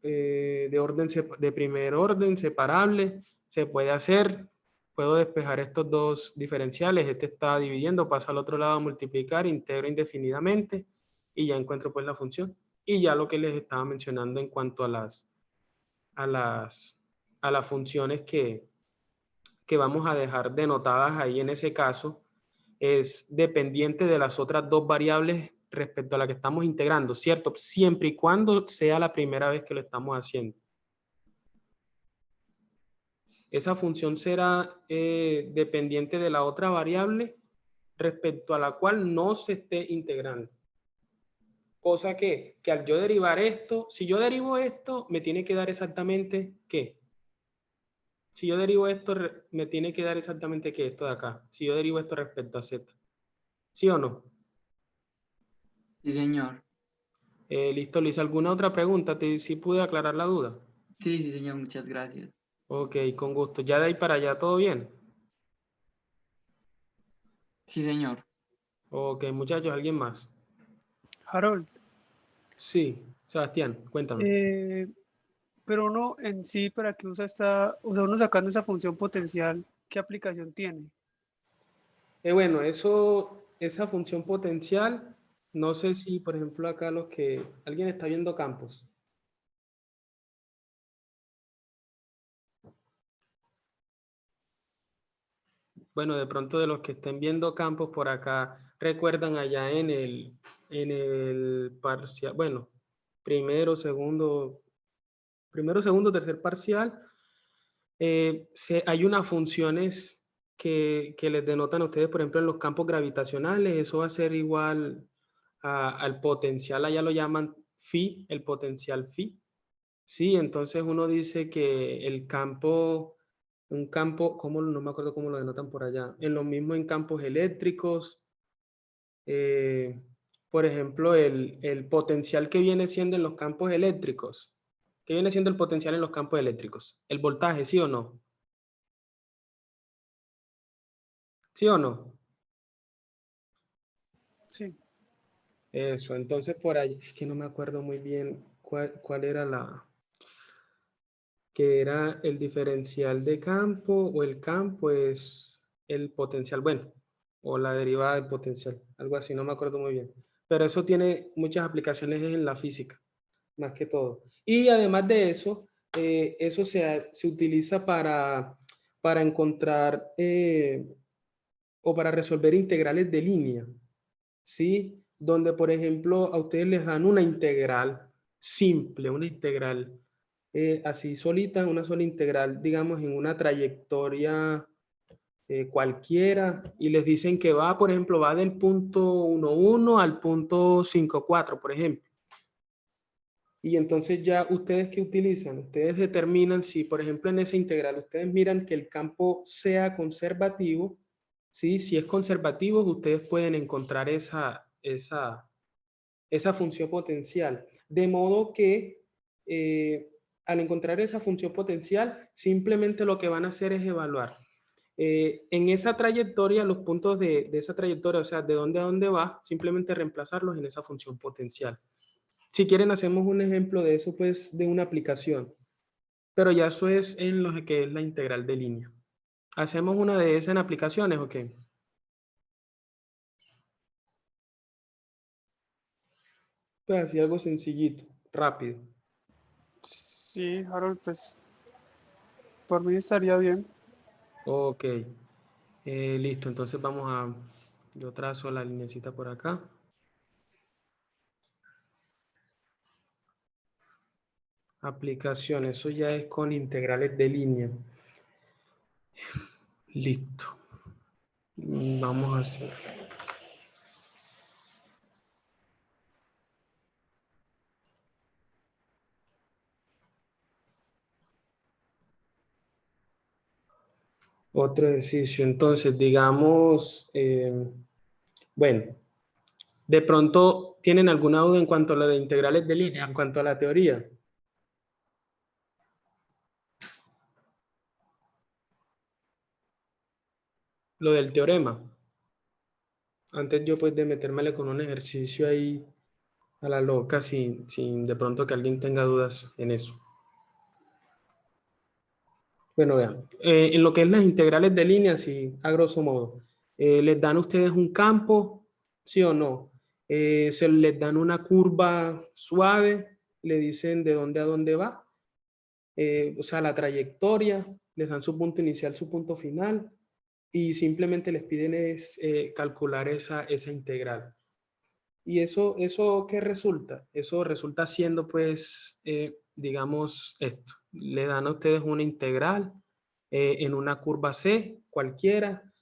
Speaker 1: de orden de primer orden, separable. Se puede hacer. Puedo despejar estos dos diferenciales. Este está dividiendo, pasa al otro lado a multiplicar, integro indefinidamente y ya encuentro pues la función. Y ya lo que les estaba mencionando en cuanto a las funciones que vamos a dejar denotadas ahí en ese caso, es dependiente de las otras dos variables respecto a la que estamos integrando, ¿cierto? Siempre y cuando sea la primera vez que lo estamos haciendo. Esa función será dependiente de la otra variable respecto a la cual no se esté integrando. Cosa que al yo derivar esto, si yo derivo esto, me tiene que dar exactamente ¿qué? Si yo derivo esto, me tiene que dar exactamente ¿qué? Esto de acá. Si yo derivo esto respecto a z. ¿Sí o no?
Speaker 5: Sí, señor.
Speaker 1: Listo, Luis. ¿Alguna otra pregunta? ¿Sí pude aclarar la duda?
Speaker 5: Sí, sí, señor, muchas gracias.
Speaker 1: Ok, con gusto. ¿Ya de ahí para allá todo bien?
Speaker 5: Sí, señor.
Speaker 1: Ok, muchachos, ¿alguien más?
Speaker 2: Harold,
Speaker 1: Sí, Sebastián, cuéntame.
Speaker 2: pero uno en sí, ¿para qué usa esta, o sea, uno sacando esa función potencial, qué aplicación tiene?
Speaker 1: Bueno, esa función potencial, no sé si, por ejemplo, acá alguien está viendo campos. Bueno, de pronto de los que estén viendo campos por acá, recuerdan allá en el parcial, bueno, primero, segundo, tercer parcial, hay unas funciones que les denotan a ustedes, por ejemplo, en los campos gravitacionales, eso va a ser igual al potencial, allá lo llaman phi, el potencial phi. Sí, entonces uno dice que un campo, no me acuerdo cómo lo denotan por allá, en lo mismo en campos eléctricos, eh, por ejemplo, el potencial que viene siendo en los campos eléctricos. ¿Qué viene siendo el potencial en los campos eléctricos? ¿El voltaje, sí o no? ¿Sí o no?
Speaker 2: Sí,
Speaker 1: Eso, entonces por ahí, es que no me acuerdo muy bien cuál era que era el diferencial de campo o el campo es el potencial, bueno, o la derivada del potencial, algo así, no me acuerdo muy bien. Pero eso tiene muchas aplicaciones en la física, más que todo. Y además de eso, eso se utiliza para encontrar o para resolver integrales de línea, ¿sí? Donde, por ejemplo, a ustedes les dan una integral simple, una integral así solita, una sola integral, digamos, en una trayectoria cualquiera, y les dicen que va, por ejemplo, va del punto 1,1 al punto 5,4, por ejemplo. Y entonces ya ustedes ¿qué utilizan? Ustedes determinan si, por ejemplo, en esa integral, ustedes miran que el campo sea conservativo, ¿sí? Si es conservativo, ustedes pueden encontrar esa función potencial. De modo que al encontrar esa función potencial, simplemente lo que van a hacer es evaluar. En esa trayectoria, los puntos de esa trayectoria, o sea, de dónde a dónde va, simplemente reemplazarlos en esa función potencial. Si quieren, hacemos un ejemplo de eso, pues, de una aplicación. Pero ya eso es en lo que es la integral de línea. ¿Hacemos una de esas en aplicaciones o qué? Pues así algo sencillito, rápido.
Speaker 2: Sí, Harold, pues por mí estaría bien.
Speaker 1: Ok. Listo, entonces vamos a... Yo trazo la linecita por acá. Aplicación, eso ya es con integrales de línea. Listo. Vamos a hacer... Otro ejercicio. Entonces, digamos, bueno, de pronto tienen alguna duda en cuanto a lo de integrales de línea, en cuanto a la teoría. Lo del teorema. Antes yo pues de metérmele con un ejercicio ahí a la loca sin de pronto que alguien tenga dudas en eso. Bueno, vean, en lo que es las integrales de línea, sí, a grosso modo, les dan a ustedes un campo, ¿sí o no? Se les dan una curva suave, le dicen de dónde a dónde va, o sea, la trayectoria, les dan su punto inicial, su punto final, y simplemente les piden es, calcular esa integral. ¿Y eso qué resulta? Eso resulta siendo, pues, digamos, esto. Le dan a ustedes una integral en una curva C, cualquiera,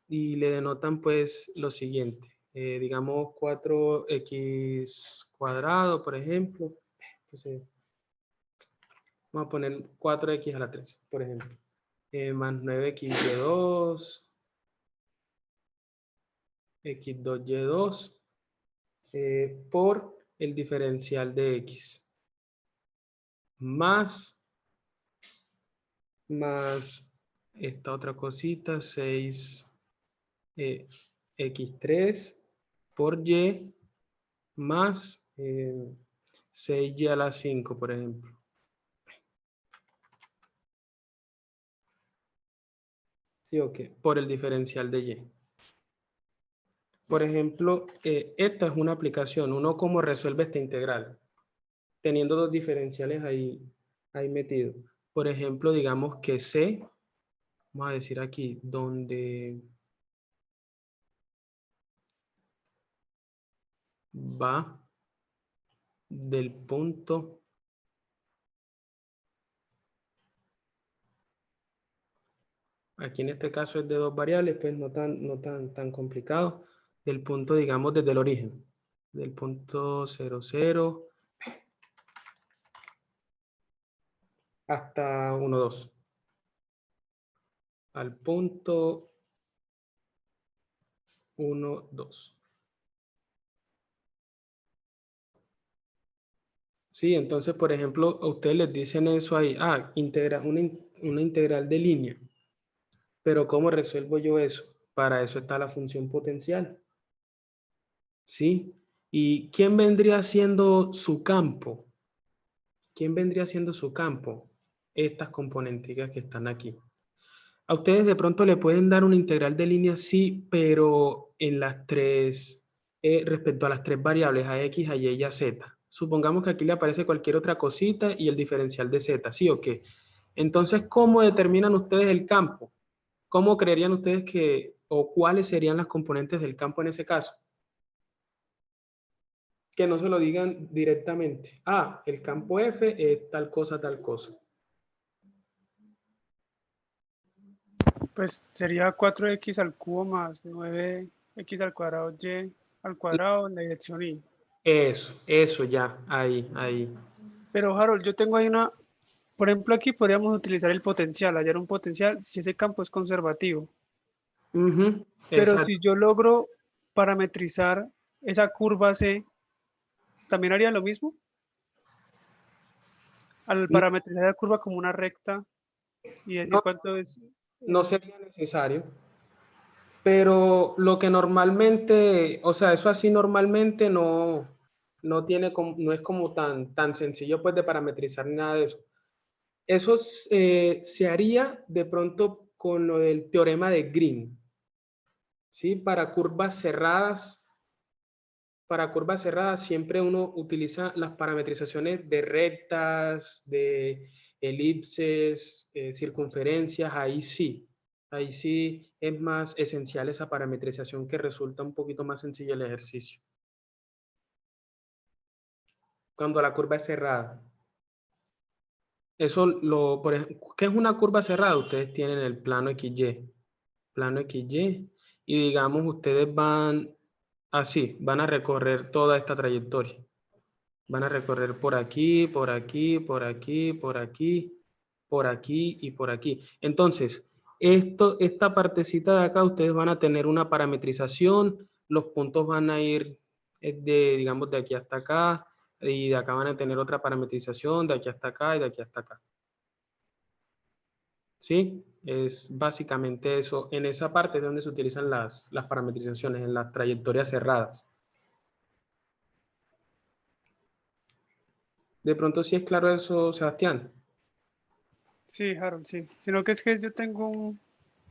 Speaker 1: y le denotan, pues, lo siguiente. Digamos, 4x cuadrado, por ejemplo. Entonces, vamos a poner 4x a la 3, por ejemplo. Más 9xy2, x2y2, por el diferencial de x. Más esta otra cosita, 6 x3 por y más 6y a la 5, por ejemplo. ¿Sí o qué? Por el diferencial de y. Por ejemplo, esta es una aplicación. Uno cómo resuelve esta integral, teniendo dos diferenciales ahí metidos. Por ejemplo, digamos que C, vamos a decir aquí, donde va del punto aquí en este caso es de dos variables, pues no tan complicado, del punto, digamos, desde el origen, del punto 0, 0 hasta 1, 2, al punto 1, 2. Sí, entonces, por ejemplo, a ustedes les dicen eso ahí, una integral de línea, pero ¿cómo resuelvo yo eso? Para eso está la función potencial. ¿Sí? ¿Y quién vendría siendo su campo? ¿Quién vendría siendo su campo? Estas componenticas que están aquí. A ustedes de pronto le pueden dar una integral de línea, sí, pero en las tres, respecto a las tres variables, a x, a y y a z. Supongamos que aquí le aparece cualquier otra cosita y el diferencial de z, ¿sí o qué? Entonces, ¿cómo determinan ustedes el campo? ¿Cómo creerían ustedes que, o cuáles serían las componentes del campo en ese caso? Que no se lo digan directamente. Ah, el campo F es tal cosa, tal cosa.
Speaker 2: Pues sería 4x al cubo más 9x al cuadrado y al cuadrado en la dirección y.
Speaker 1: Eso ya, ahí.
Speaker 2: Pero Harold, yo tengo ahí una, por ejemplo, aquí podríamos utilizar el potencial, hallar un potencial si ese campo es conservativo.
Speaker 1: Ujú,
Speaker 2: Pero
Speaker 1: exacto.
Speaker 2: si yo logro parametrizar esa curva C, ¿también haría lo mismo? Al parametrizar la curva como una recta y decir
Speaker 1: No,
Speaker 2: cuánto es.
Speaker 1: no sería necesario. Pero lo que normalmente, o sea, eso así normalmente no tiene no es como tan sencillo pues de parametrizar ni nada de eso. Eso se haría de pronto con lo del teorema de Green, ¿sí? Para curvas cerradas siempre uno utiliza las parametrizaciones de rectas, de elipses, circunferencias, ahí sí es más esencial esa parametrización que resulta un poquito más sencillo el ejercicio. Cuando la curva es cerrada. Por ejemplo, ¿qué es una curva cerrada? Ustedes tienen el plano XY, y digamos ustedes van así, van a recorrer toda esta trayectoria. Van a recorrer por aquí, por aquí, por aquí, por aquí, por aquí y por aquí. Entonces, esta partecita de acá, ustedes van a tener una parametrización, los puntos van a ir digamos, de aquí hasta acá, y de acá van a tener otra parametrización, de aquí hasta acá y de aquí hasta acá. ¿Sí? Es básicamente eso. En esa parte es donde se utilizan las parametrizaciones, en las trayectorias cerradas. De pronto sí es claro eso, Sebastián.
Speaker 2: Sí, Harold, sí. Sino que es que yo tengo un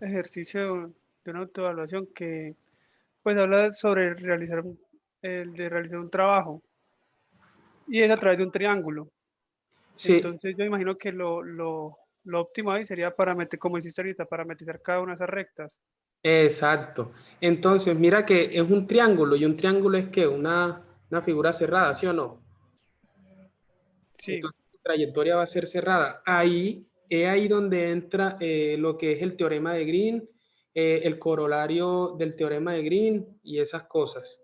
Speaker 2: ejercicio de una autoevaluación que pues habla sobre el de realizar un trabajo y es a través de un triángulo.
Speaker 1: Sí,
Speaker 2: Entonces yo imagino que lo óptimo ahí sería como hiciste ahorita, parametrizar cada una de esas rectas.
Speaker 1: exacto. Entonces, mira que es un triángulo, y un triángulo es que una figura cerrada, ¿sí o no?
Speaker 2: Sí,
Speaker 1: Entonces, tu trayectoria va a ser cerrada. Es ahí donde entra lo que es el teorema de Green, el corolario del teorema de Green y esas cosas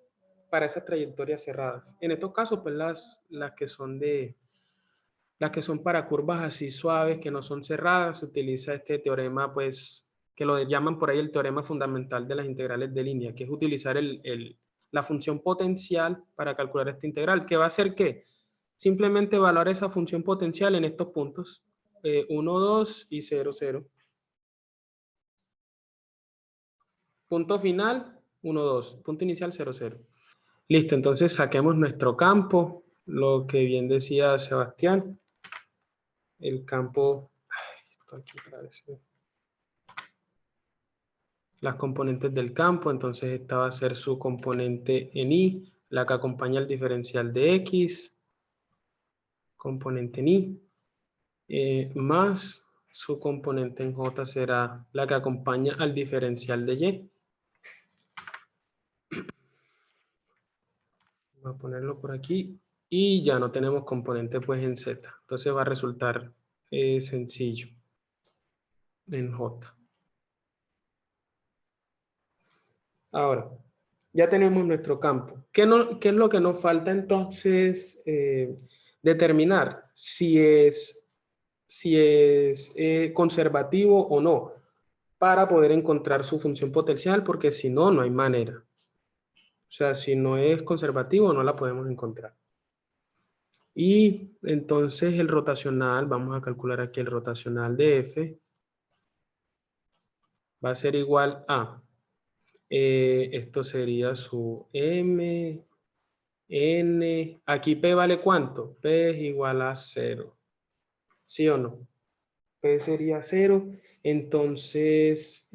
Speaker 1: para esas trayectorias cerradas. En estos casos, pues las que son para curvas así suaves, que no son cerradas, se utiliza este teorema, pues, que lo llaman por ahí el teorema fundamental de las integrales de línea, que es utilizar la función potencial para calcular esta integral, que va a ser que simplemente evaluar esa función potencial en estos puntos, 1, 2 y 0, 0. Punto final, 1, 2. Punto inicial, 0, 0. Listo, entonces saquemos nuestro campo, lo que bien decía Sebastián, el campo, esto aquí parece, las componentes del campo, entonces esta va a ser su componente en Y, la que acompaña el diferencial de X, componente en Y, más su componente en J será la que acompaña al diferencial de Y. Voy a ponerlo por aquí y ya no tenemos componente pues en Z, entonces va a resultar sencillo en J. Ahora, ya tenemos nuestro campo. ¿Qué es lo que nos falta entonces determinar si es conservativo o no para poder encontrar su función potencial? Porque si no, no hay manera. O sea, si no es conservativo, no la podemos encontrar. Y entonces el rotacional, vamos a calcular aquí el rotacional de F, va a ser igual a, esto sería su M, N, aquí P vale ¿cuánto? P es igual a 0. ¿Sí o no? P sería 0. Entonces,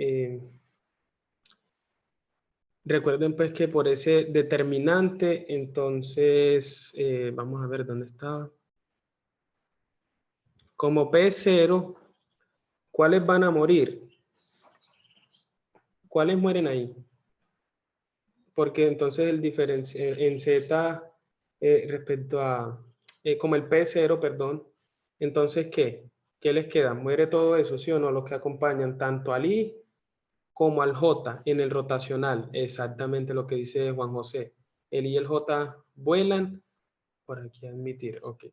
Speaker 1: recuerden pues que por ese determinante, entonces, vamos a ver dónde está. Como P es 0, ¿cuáles van a morir? ¿Cuáles mueren ahí? Porque entonces el diferencia en Z respecto a, como el P0, perdón, entonces ¿qué? ¿Qué les queda? ¿Muere todo eso, sí o no? Los que acompañan tanto al I como al J en el rotacional, exactamente lo que dice Juan José. El I y el J vuelan, por aquí admitir, ok.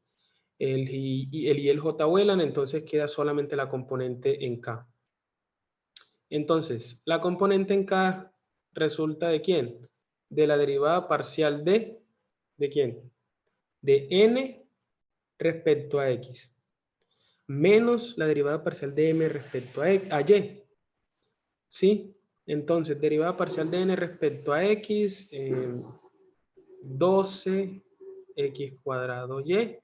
Speaker 1: el I y el J vuelan, entonces queda solamente la componente en K. Entonces, la componente en K resulta ¿de quién? De la derivada parcial ¿de quién? De N respecto a X. Menos la derivada parcial de M respecto a Y. ¿Sí? Entonces, derivada parcial de N respecto a X, 12x cuadrado Y.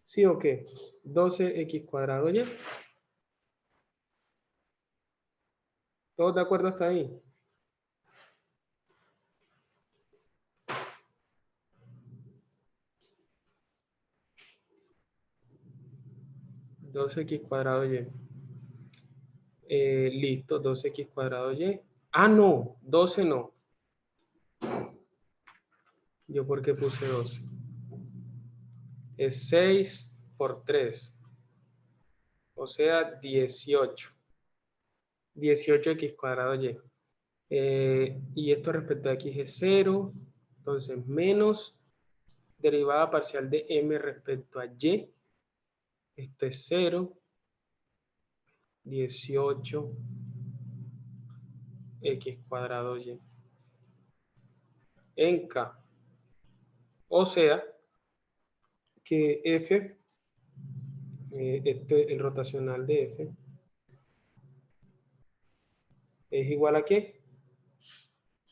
Speaker 1: ¿Sí o qué? 12x cuadrado Y. ¿Todos de acuerdo hasta ahí? ¿12x cuadrado Y? Listo, 12x cuadrado Y. Ah, no, 12 no. ¿Yo por qué puse 12? Es 6 por 3. O sea, 18. 18x cuadrado Y. Y esto respecto a X es 0. Entonces, menos derivada parcial de M respecto a Y. Esto es 0. 18 x cuadrado Y en K. O sea, que F, el rotacional de F, ¿es igual a qué?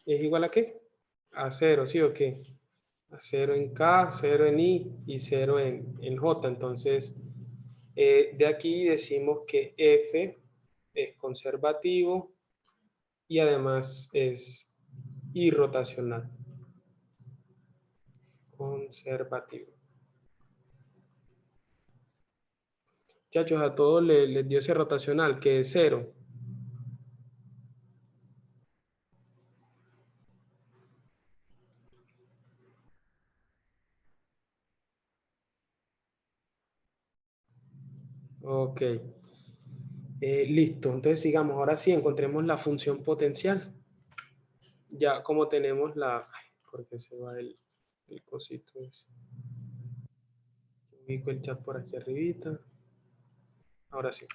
Speaker 1: ¿Es igual a qué? A 0, ¿sí o qué? A 0 en K, 0 en I y 0 en J. Entonces, de aquí decimos que F es conservativo y además es irrotacional. Conservativo. Muchachos, a todos les dio ese rotacional, que es 0. Ok. Listo. Entonces sigamos. Ahora sí, encontremos la función potencial. Ya como tenemos la... Ay, ¿por qué se va el cosito ese? Ubico el chat por aquí arribita. Ahora sí.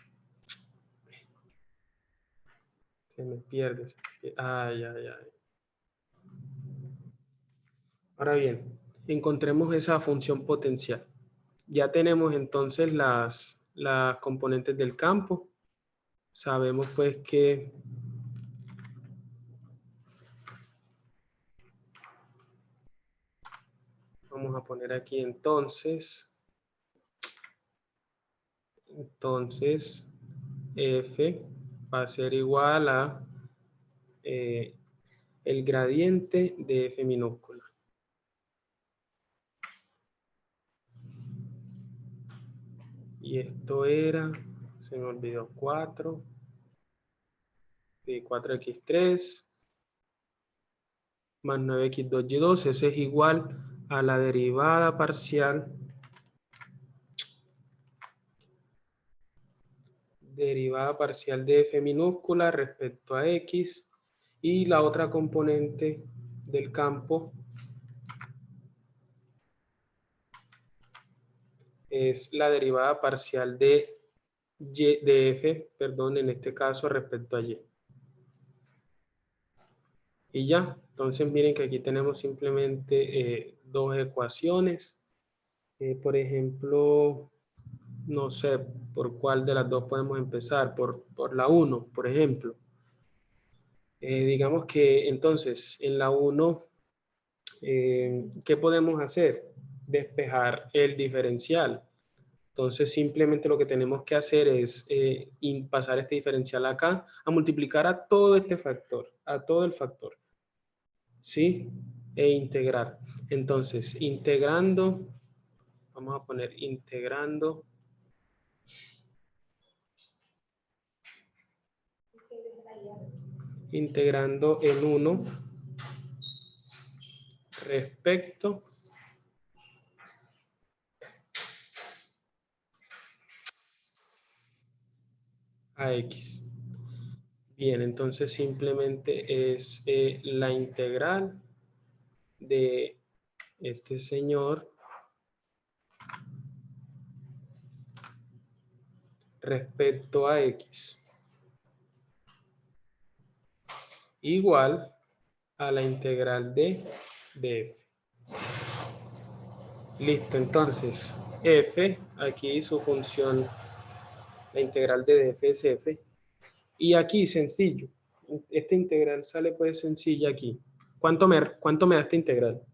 Speaker 1: Se me pierde. Ay, ay, ay. Ahora bien, encontremos esa función potencial. Ya tenemos entonces las componentes del campo. Sabemos pues que vamos a poner aquí entonces F va a ser igual a el gradiente de F minúscula. Y esto era, se me olvidó, 4, y 4x3 más 9x2y2, eso es igual a la derivada parcial de F minúscula respecto a X y la otra componente del campo es la derivada parcial de F, perdón, en este caso respecto a Y. Y ya, entonces miren que aquí tenemos simplemente dos ecuaciones. Por ejemplo, no sé por cuál de las dos podemos empezar, por la 1, por ejemplo. Digamos que entonces en la 1, ¿qué podemos hacer? Despejar el diferencial. Entonces simplemente lo que tenemos que hacer es pasar este diferencial acá a multiplicar a todo este factor, a todo el factor. ¿Sí? E integrar. Entonces, integrando, vamos a poner integrando en 1 respecto a X. Bien, entonces simplemente es la integral de este señor respecto a X igual a la integral de f. Listo, entonces f, aquí su función, la integral de df es f. Y aquí sencillo, esta integral sale pues sencilla aquí. ¿Cuánto me da esta integral?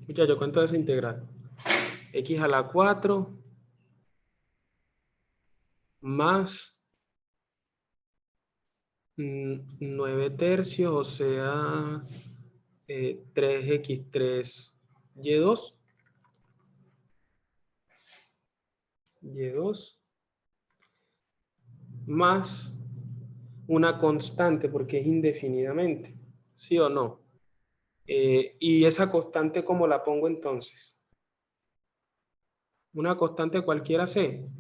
Speaker 1: Muchachos, ¿cuánto es esa integral? X a la 4 más 9 tercios, o sea, 3x3 y2. Y2 más una constante porque es indefinidamente, ¿sí o no? Y esa constante, ¿cómo la pongo entonces? Una constante cualquiera C.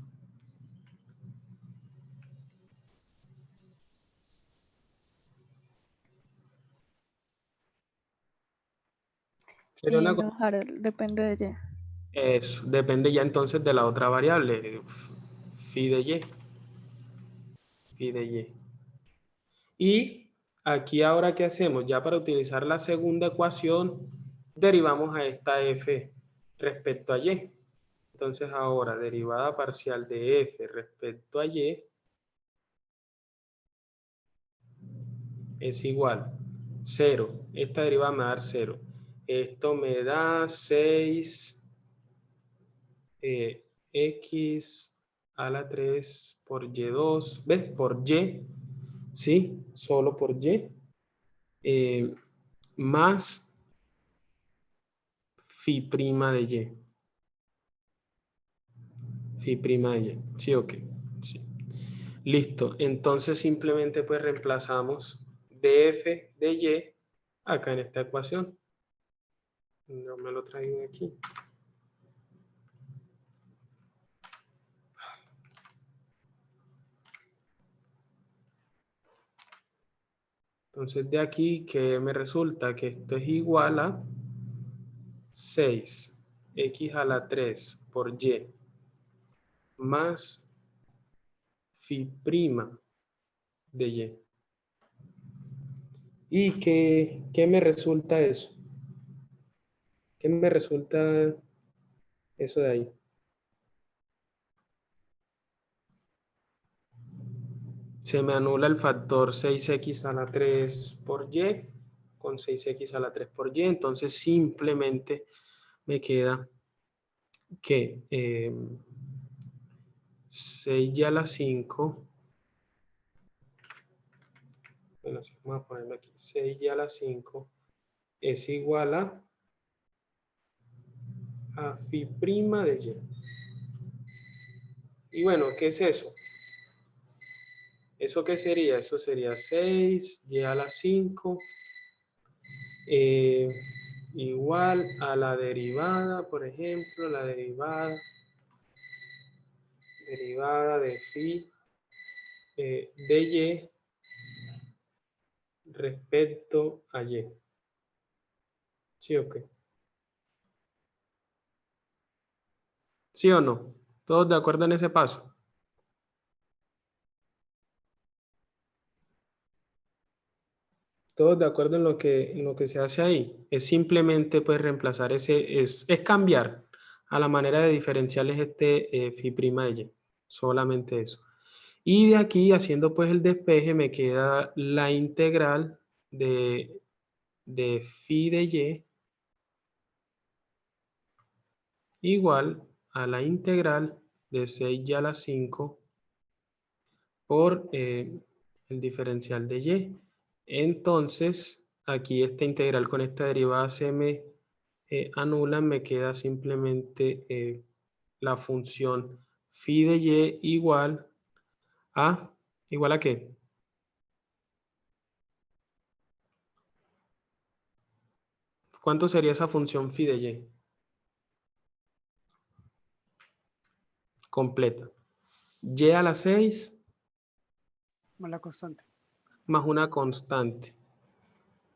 Speaker 1: Sería una
Speaker 3: No, Harold, depende de Y.
Speaker 1: Eso, depende ya entonces de la otra variable, phi de y. Phi de y. Y aquí ahora, ¿qué hacemos? Ya para utilizar la segunda ecuación, derivamos a esta f respecto a y. Entonces ahora, derivada parcial de f respecto a y es igual 0. Esta derivada me va a dar 0. Esto me da 6 x a la 3 por y2, ¿ves? Por y, ¿sí? Solo por y. Más phi prima de y. Phi prima de y. ¿Sí o qué? Sí. Listo. Entonces simplemente pues reemplazamos df de y acá en esta ecuación. No me lo traigo de aquí. Entonces de aquí que me resulta que esto es igual a 6x a la 3 por y más phi prima de y. ¿Y qué me resulta eso? ¿Qué me resulta eso de ahí? Se me anula el factor 6x a la 3 por y con 6x a la 3 por y. Entonces simplemente me queda que 6y a la 5, bueno, vamos a ponerlo aquí, 6y a la 5 es igual a phi prima de y. Y bueno, ¿qué es eso? ¿Eso qué sería? Eso sería 6y a la 5 igual a la derivada, por ejemplo, la derivada de phi de y respecto a y. ¿Sí o qué? ¿Sí o no? ¿Todos de acuerdo en ese paso? ¿Todos de acuerdo en lo que se hace ahí? Es simplemente pues reemplazar es cambiar a la manera de diferenciales phi prima de y. Solamente eso. Y de aquí, haciendo pues el despeje, me queda la integral de phi de y igual a la integral de 6y a la 5 por el diferencial de y. Entonces, aquí esta integral con esta derivada se me anula, me queda simplemente la función phi de y ¿igual a qué? ¿Cuánto sería esa función phi de y? Completa. Y a la 6
Speaker 2: Más la constante.
Speaker 1: más una constante.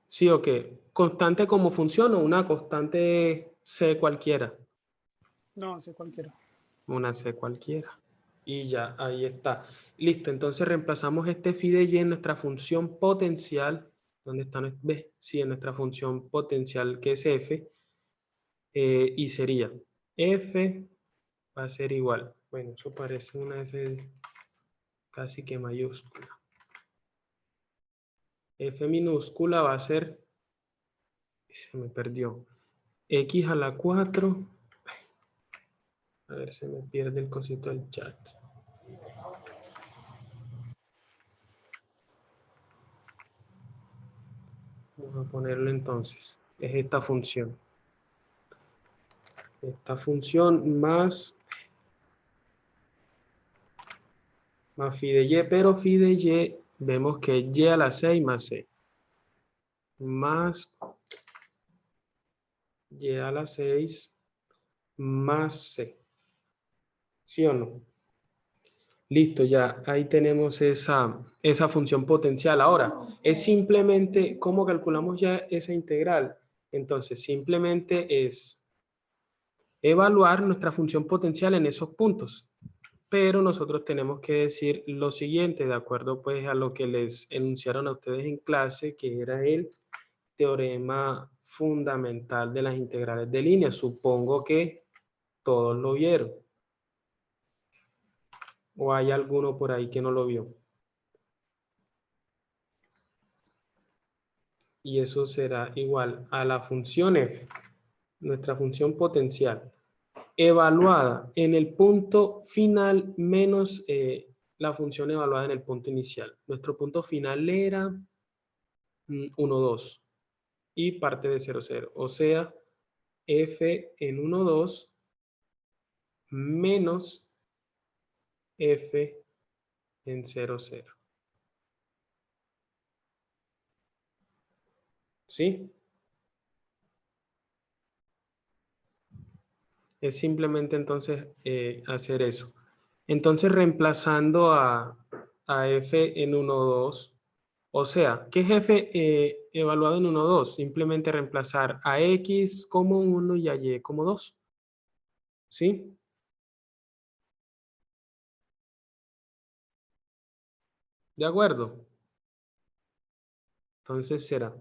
Speaker 1: ¿Sí o qué? ¿Constante como función o una constante C cualquiera?
Speaker 2: No, sé cualquiera.
Speaker 1: Una C cualquiera. Y ya, ahí está. Listo, entonces reemplazamos este phi de y en nuestra función potencial. ¿Dónde está? ¿Ves? Sí, en nuestra función potencial que es f. Y sería f va a ser igual. Bueno, eso parece una f casi que mayúscula. F minúscula va a ser, se me perdió, x a la 4. A ver, se me pierde el cosito del chat. Vamos a ponerlo entonces. Es esta función. Esta función más phi de y, pero phi de y vemos que es y a la 6 más c. Más y a la 6 más c. ¿Sí o no? Listo, ya ahí tenemos esa función potencial. Ahora, es simplemente, ¿cómo calculamos ya esa integral? Entonces, simplemente es evaluar nuestra función potencial en esos puntos. Pero nosotros tenemos que decir lo siguiente, de acuerdo pues a lo que les enunciaron a ustedes en clase, que era el teorema fundamental de las integrales de línea. Supongo que todos lo vieron. ¿O hay alguno por ahí que no lo vio? Y eso será igual a la función f, nuestra función potencial, evaluada en el punto final menos la función evaluada en el punto inicial. Nuestro punto final era 1, 2 y parte de 0, 0. O sea, f en 1, 2 menos f en 0, 0. ¿Sí? Es simplemente entonces hacer eso. Entonces reemplazando a f en 1, 2, o sea, ¿qué es f evaluado en 1, 2? Simplemente reemplazar a x como 1 y a y como 2. ¿Sí? ¿De acuerdo? Entonces será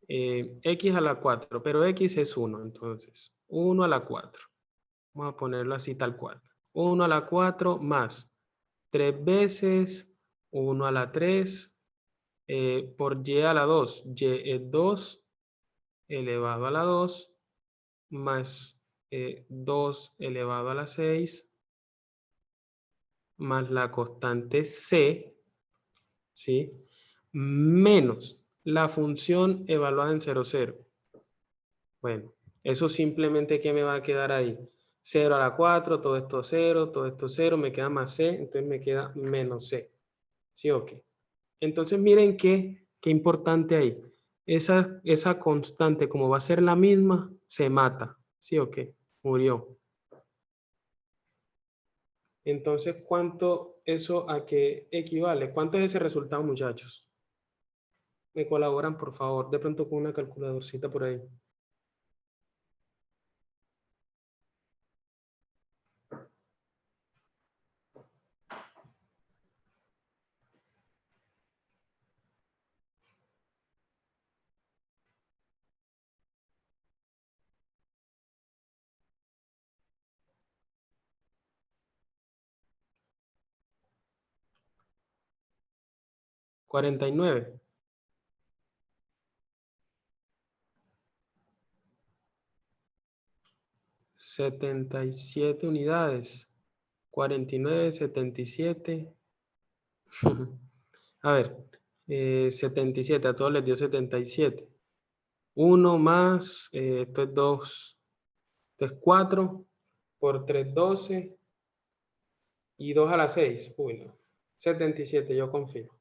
Speaker 1: x a la 4, pero x es 1, entonces 1 a la 4. Vamos a ponerlo así tal cual. 1 a la 4 más 3 veces 1 a la 3 por y a la 2. Y es 2 elevado a la 2 más 2 elevado a la 6 más la constante c, ¿sí? Menos la función evaluada en 0, 0. Bueno, eso simplemente, ¿qué me va a quedar ahí? 0 a la 4, todo esto 0, todo esto 0, me queda más c, entonces me queda menos c. ¿Sí o qué? Entonces miren qué importante ahí. Esa constante, como va a ser la misma, se mata. ¿Sí o qué? Murió. Entonces, ¿cuánto eso a qué equivale? ¿Cuánto es ese resultado, muchachos? Me colaboran, por favor, de pronto con una calculadorcita por ahí. ¿49? ¿77 unidades? 49, 77. A ver, 77, a todos les dio 77. 1 más, esto es 2, esto es 4, por 3, 12, y 2 a la 6. Uy, no. 77, yo confío.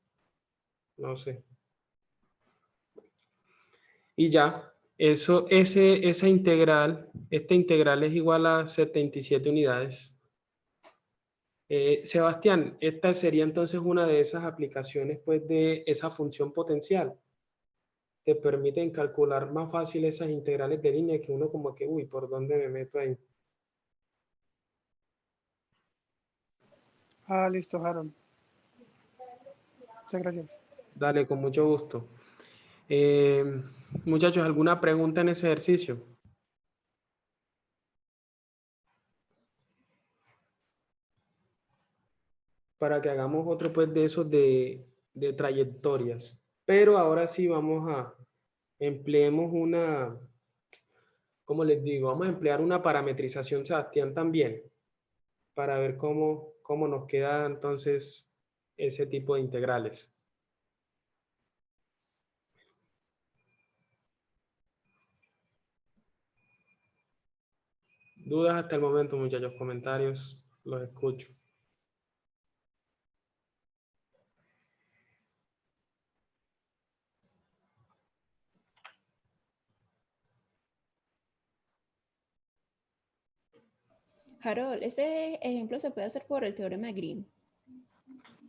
Speaker 1: No sé. Y ya, esa integral, esta integral es igual a 77 unidades. Sebastián, esta sería entonces una de esas aplicaciones pues de esa función potencial. Te permiten calcular más fácil esas integrales de línea que uno como que, uy, ¿por dónde me meto ahí?
Speaker 2: Ah, listo, Harold. Muchas gracias.
Speaker 1: Dale, con mucho gusto. Muchachos, ¿alguna pregunta en ese ejercicio? Para que hagamos otro pues de esos de trayectorias. Pero ahora sí vamos a empleemos una, ¿cómo les digo? Vamos a emplear una parametrización, Sebastián, también, para ver cómo nos queda entonces ese tipo de integrales. ¿Dudas hasta el momento, muchachos? Comentarios, los escucho.
Speaker 6: Harold, este ejemplo se puede hacer por el teorema de Green.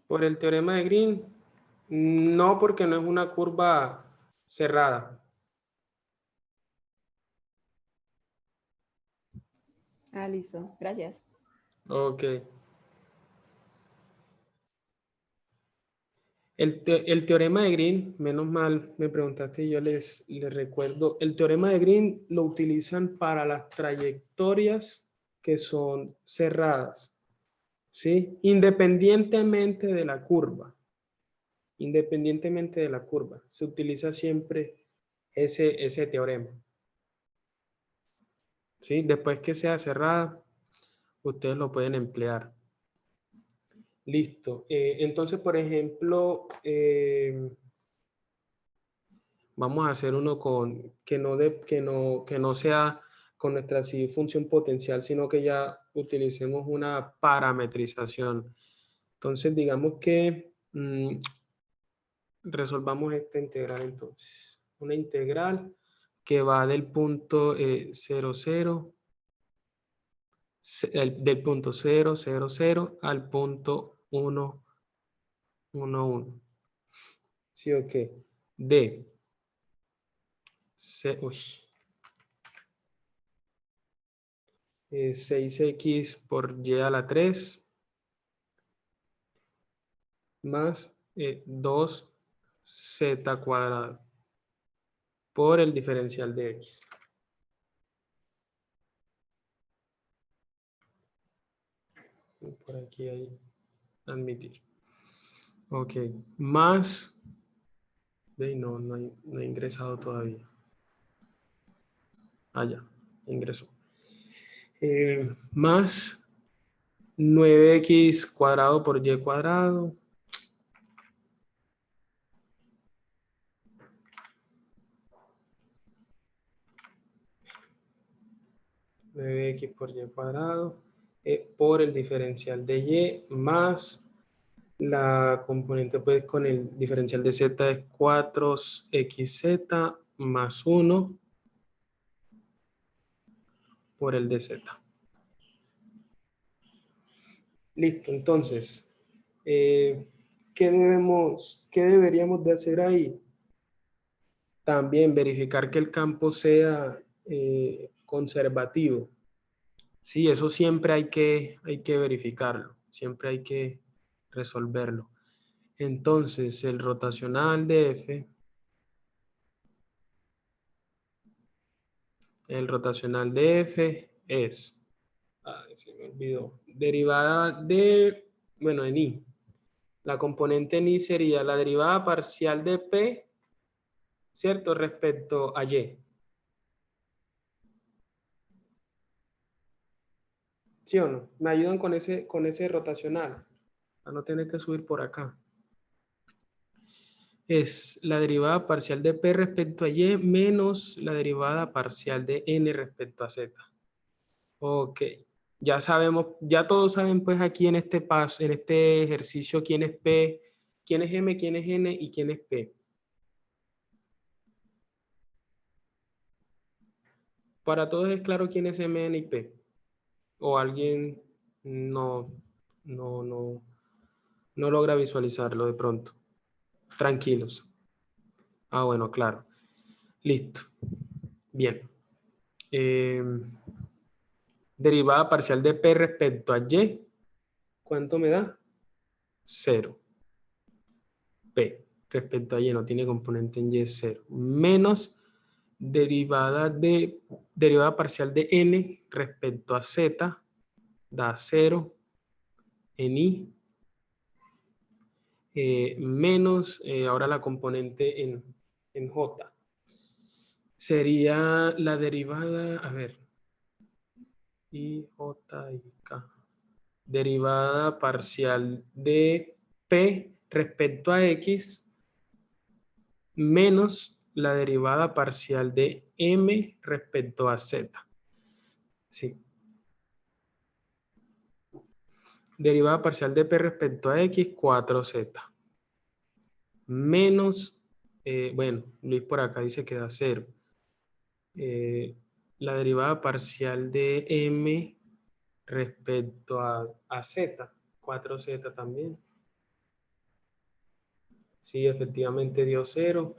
Speaker 1: Por el teorema de Green, no, porque no es una curva cerrada.
Speaker 6: Ah, listo. Gracias.
Speaker 1: Ok. El teorema de Green, menos mal me preguntaste y yo les recuerdo, el teorema de Green lo utilizan para las trayectorias que son cerradas, ¿sí? Independientemente de la curva. Independientemente de la curva, se utiliza siempre ese teorema. ¿Sí? Después que sea cerrada, ustedes lo pueden emplear. Listo. Entonces, por ejemplo, vamos a hacer uno con que no sea con nuestra sí, función potencial, sino que ya utilicemos una parametrización. Entonces, digamos que resolvamos esta integral entonces. Una integral que va del punto 0, del punto 0, 0, 0 al punto 1, 1, 1. ¿Sí o qué? De 6x por y a la 3 más 2z cuadrado por el diferencial de x. Por aquí hay admitir. Ok, más, no he ingresado todavía. Ah, ya, ingresó. Más 9x cuadrado por y cuadrado. X por y cuadrado por el diferencial de y más la componente pues con el diferencial de z es 4xz más 1 por el de z. Listo, entonces, ¿qué deberíamos de hacer ahí? También verificar que el campo sea conservativo. Sí, eso siempre hay que verificarlo, siempre hay que resolverlo. Entonces, el rotacional de F, es, se me olvidó, derivada de, bueno, en I. La componente en I sería la derivada parcial de P, ¿cierto? Respecto a Y. ¿Sí o no? Me ayudan con ese rotacional, a no tener que subir por acá. Es la derivada parcial de P respecto a Y menos la derivada parcial de N respecto a Z. Ok. Ya sabemos, ya todos saben pues aquí en este paso, en este ejercicio quién es P, quién es M, quién es N y quién es P. Para todos es claro quién es M, N y P. O alguien no no logra visualizarlo de pronto. Tranquilos. Ah, bueno, claro. Listo. Bien. Derivada parcial de P respecto a Y. ¿Cuánto me da? 0. P respecto a Y no tiene componente en Y, 0. Menos derivada parcial de N respecto a Z da 0 en I. Menos ahora la componente en J. Sería la derivada, a ver, I, J y K. Derivada parcial de P respecto a X menos la derivada parcial de M respecto a Z. Sí. Derivada parcial de P respecto a X, 4Z. Menos, bueno, Luis por acá dice que da 0. La derivada parcial de M respecto a Z, 4Z también. Sí, efectivamente dio 0.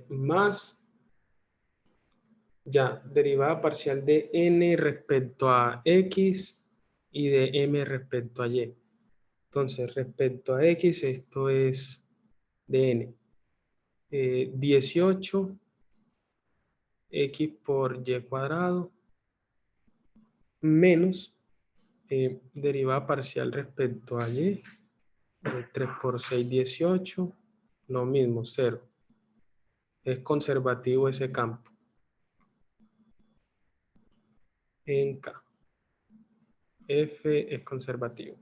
Speaker 1: Más, ya, derivada parcial de N respecto a X y de M respecto a Y. Entonces, respecto a X, esto es de N. 18 X por Y cuadrado menos derivada parcial respecto a Y. 3 por 6, 18. Lo mismo, 0. Es conservativo ese campo. En K. F es conservativo.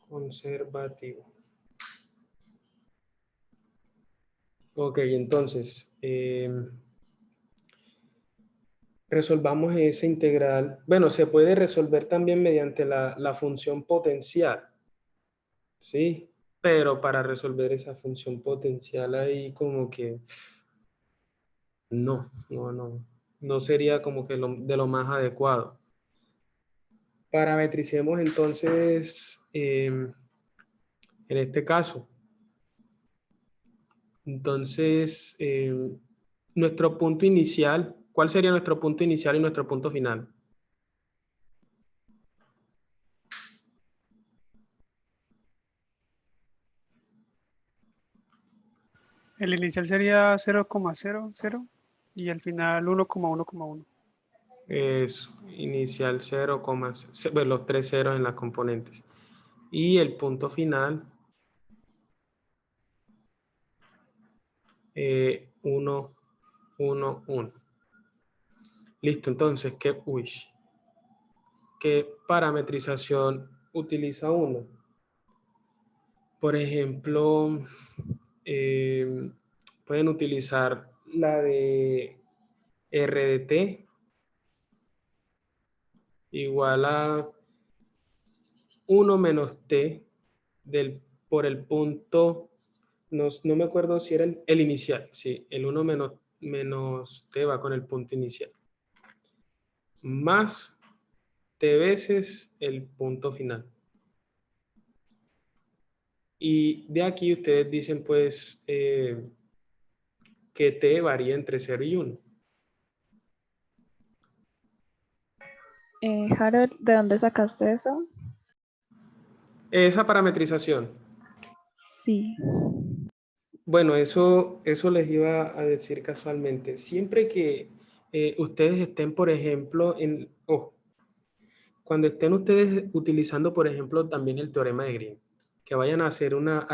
Speaker 1: Conservativo. Ok, entonces, resolvamos ese integral. Bueno, se puede resolver también mediante la función potencial. ¿Sí? Pero para resolver esa función potencial ahí como que no sería como que de lo más adecuado. Parametricemos entonces en este caso. Entonces, nuestro punto inicial, ¿cuál sería nuestro punto inicial y nuestro punto final?
Speaker 2: El inicial sería 0,00 y el final 1,1,1.
Speaker 1: Es inicial 0, bueno, los 3 ceros en las componentes. Y el punto final 1, 1, 1. Listo, entonces, ¿qué parametrización utiliza uno? Por ejemplo, pueden utilizar la de R de T igual a 1 menos T por el punto, no me acuerdo si era el inicial, sí, el 1 menos T va con el punto inicial, más T veces el punto final. Y de aquí ustedes dicen pues que T varía entre 0 y 1.
Speaker 3: Harold, ¿de dónde sacaste eso?
Speaker 1: Esa parametrización.
Speaker 3: Sí.
Speaker 1: Bueno, eso les iba a decir casualmente. Siempre que ustedes estén, por ejemplo, cuando estén ustedes utilizando, por ejemplo, también el teorema de Green, que vayan a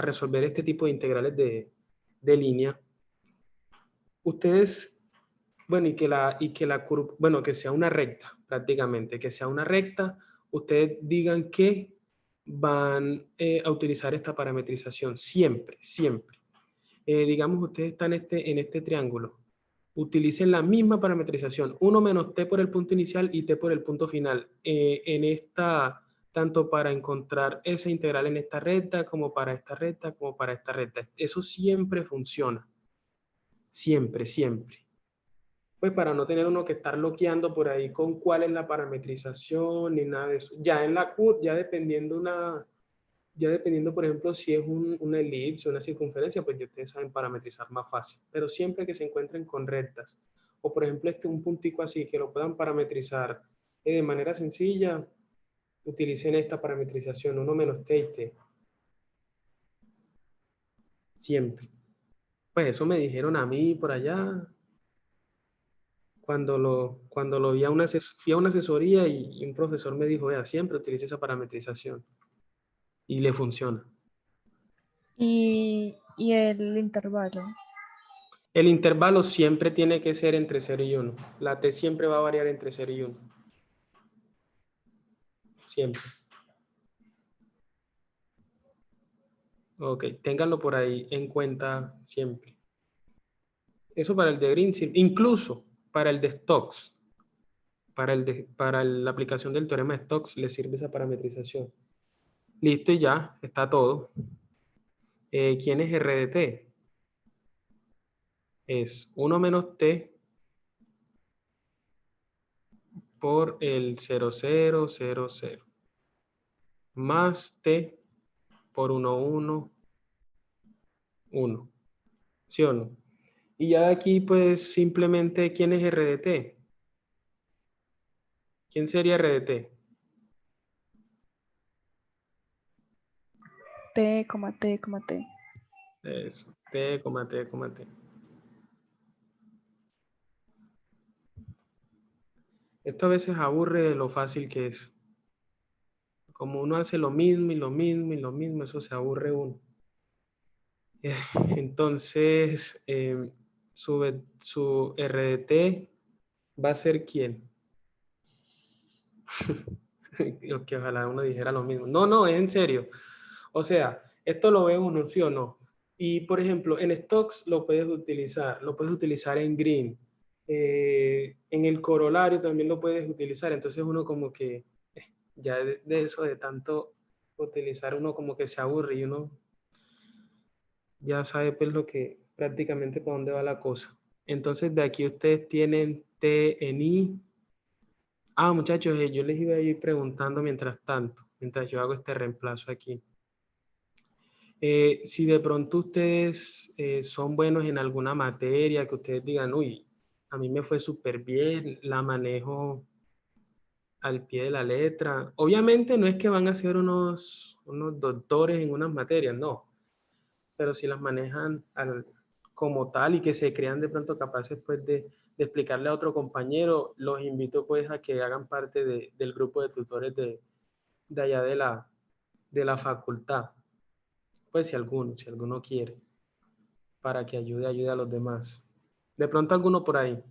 Speaker 1: resolver este tipo de integrales de línea, ustedes, bueno, que sea una recta, prácticamente, que sea una recta, ustedes digan que van a utilizar esta parametrización siempre, siempre. Digamos, ustedes están en este triángulo. Utilicen la misma parametrización. 1 menos t por el punto inicial y t por el punto final. En esta tanto para encontrar esa integral en esta recta, como para esta recta, como para esta recta. Eso siempre funciona. Siempre, siempre. Pues para no tener uno que estar bloqueando por ahí con cuál es la parametrización ni nada de eso. Ya en la CUT, ya dependiendo, por ejemplo, si es una elipse, una circunferencia, pues ya ustedes saben parametrizar más fácil. Pero siempre que se encuentren con rectas, o por ejemplo un puntico así, que lo puedan parametrizar de manera sencilla, utilicen esta parametrización, 1 menos t y t. Siempre. Pues eso me dijeron a mí por allá, cuando lo vi fui a una asesoría y un profesor me dijo, vea, siempre utilice esa parametrización. Y le funciona.
Speaker 3: Y el intervalo.
Speaker 1: El intervalo siempre tiene que ser entre 0 y 1. La t siempre va a variar entre 0 y 1. Siempre. Ok, ténganlo por ahí en cuenta siempre. Eso para el de Green, incluso para el de Stokes. Para la aplicación del teorema de Stokes le sirve esa parametrización. Listo y ya, está todo. ¿Quién es R de t? Es 1 menos t por el 0, 0, 0, 0. Más t por 1, 1, 1. ¿Sí o no? Y ya de aquí, pues, simplemente, ¿quién es R de t? ¿Quién sería R de t?
Speaker 3: T, T, T.
Speaker 1: Eso, t, t, t. Esto a veces aburre de lo fácil que es. Como uno hace lo mismo y lo mismo y lo mismo, eso se aburre uno. Entonces, su R de t va a ser ¿quién? Que ojalá uno dijera lo mismo. No, no, es en serio. O sea, esto lo ve uno, ¿sí o no? Y, por ejemplo, en Stokes lo puedes utilizar en Green. En el corolario también lo puedes utilizar. Entonces uno como que, ya de eso, de tanto utilizar, uno como que se aburre y uno ya sabe pues lo que, prácticamente para dónde va la cosa. Entonces de aquí ustedes tienen T en I. Ah, muchachos, yo les iba a ir preguntando mientras tanto, mientras yo hago este reemplazo aquí. Si de pronto ustedes son buenos en alguna materia, que ustedes digan, uy, a mí me fue súper bien, la manejo al pie de la letra. Obviamente no es que van a ser unos doctores en unas materias, no. Pero si las manejan como tal y que se crean de pronto capaces pues de explicarle a otro compañero, los invito pues a que hagan parte del grupo de tutores de allá de la facultad. Pues si alguno quiere, para que ayude a los demás. De pronto alguno por ahí.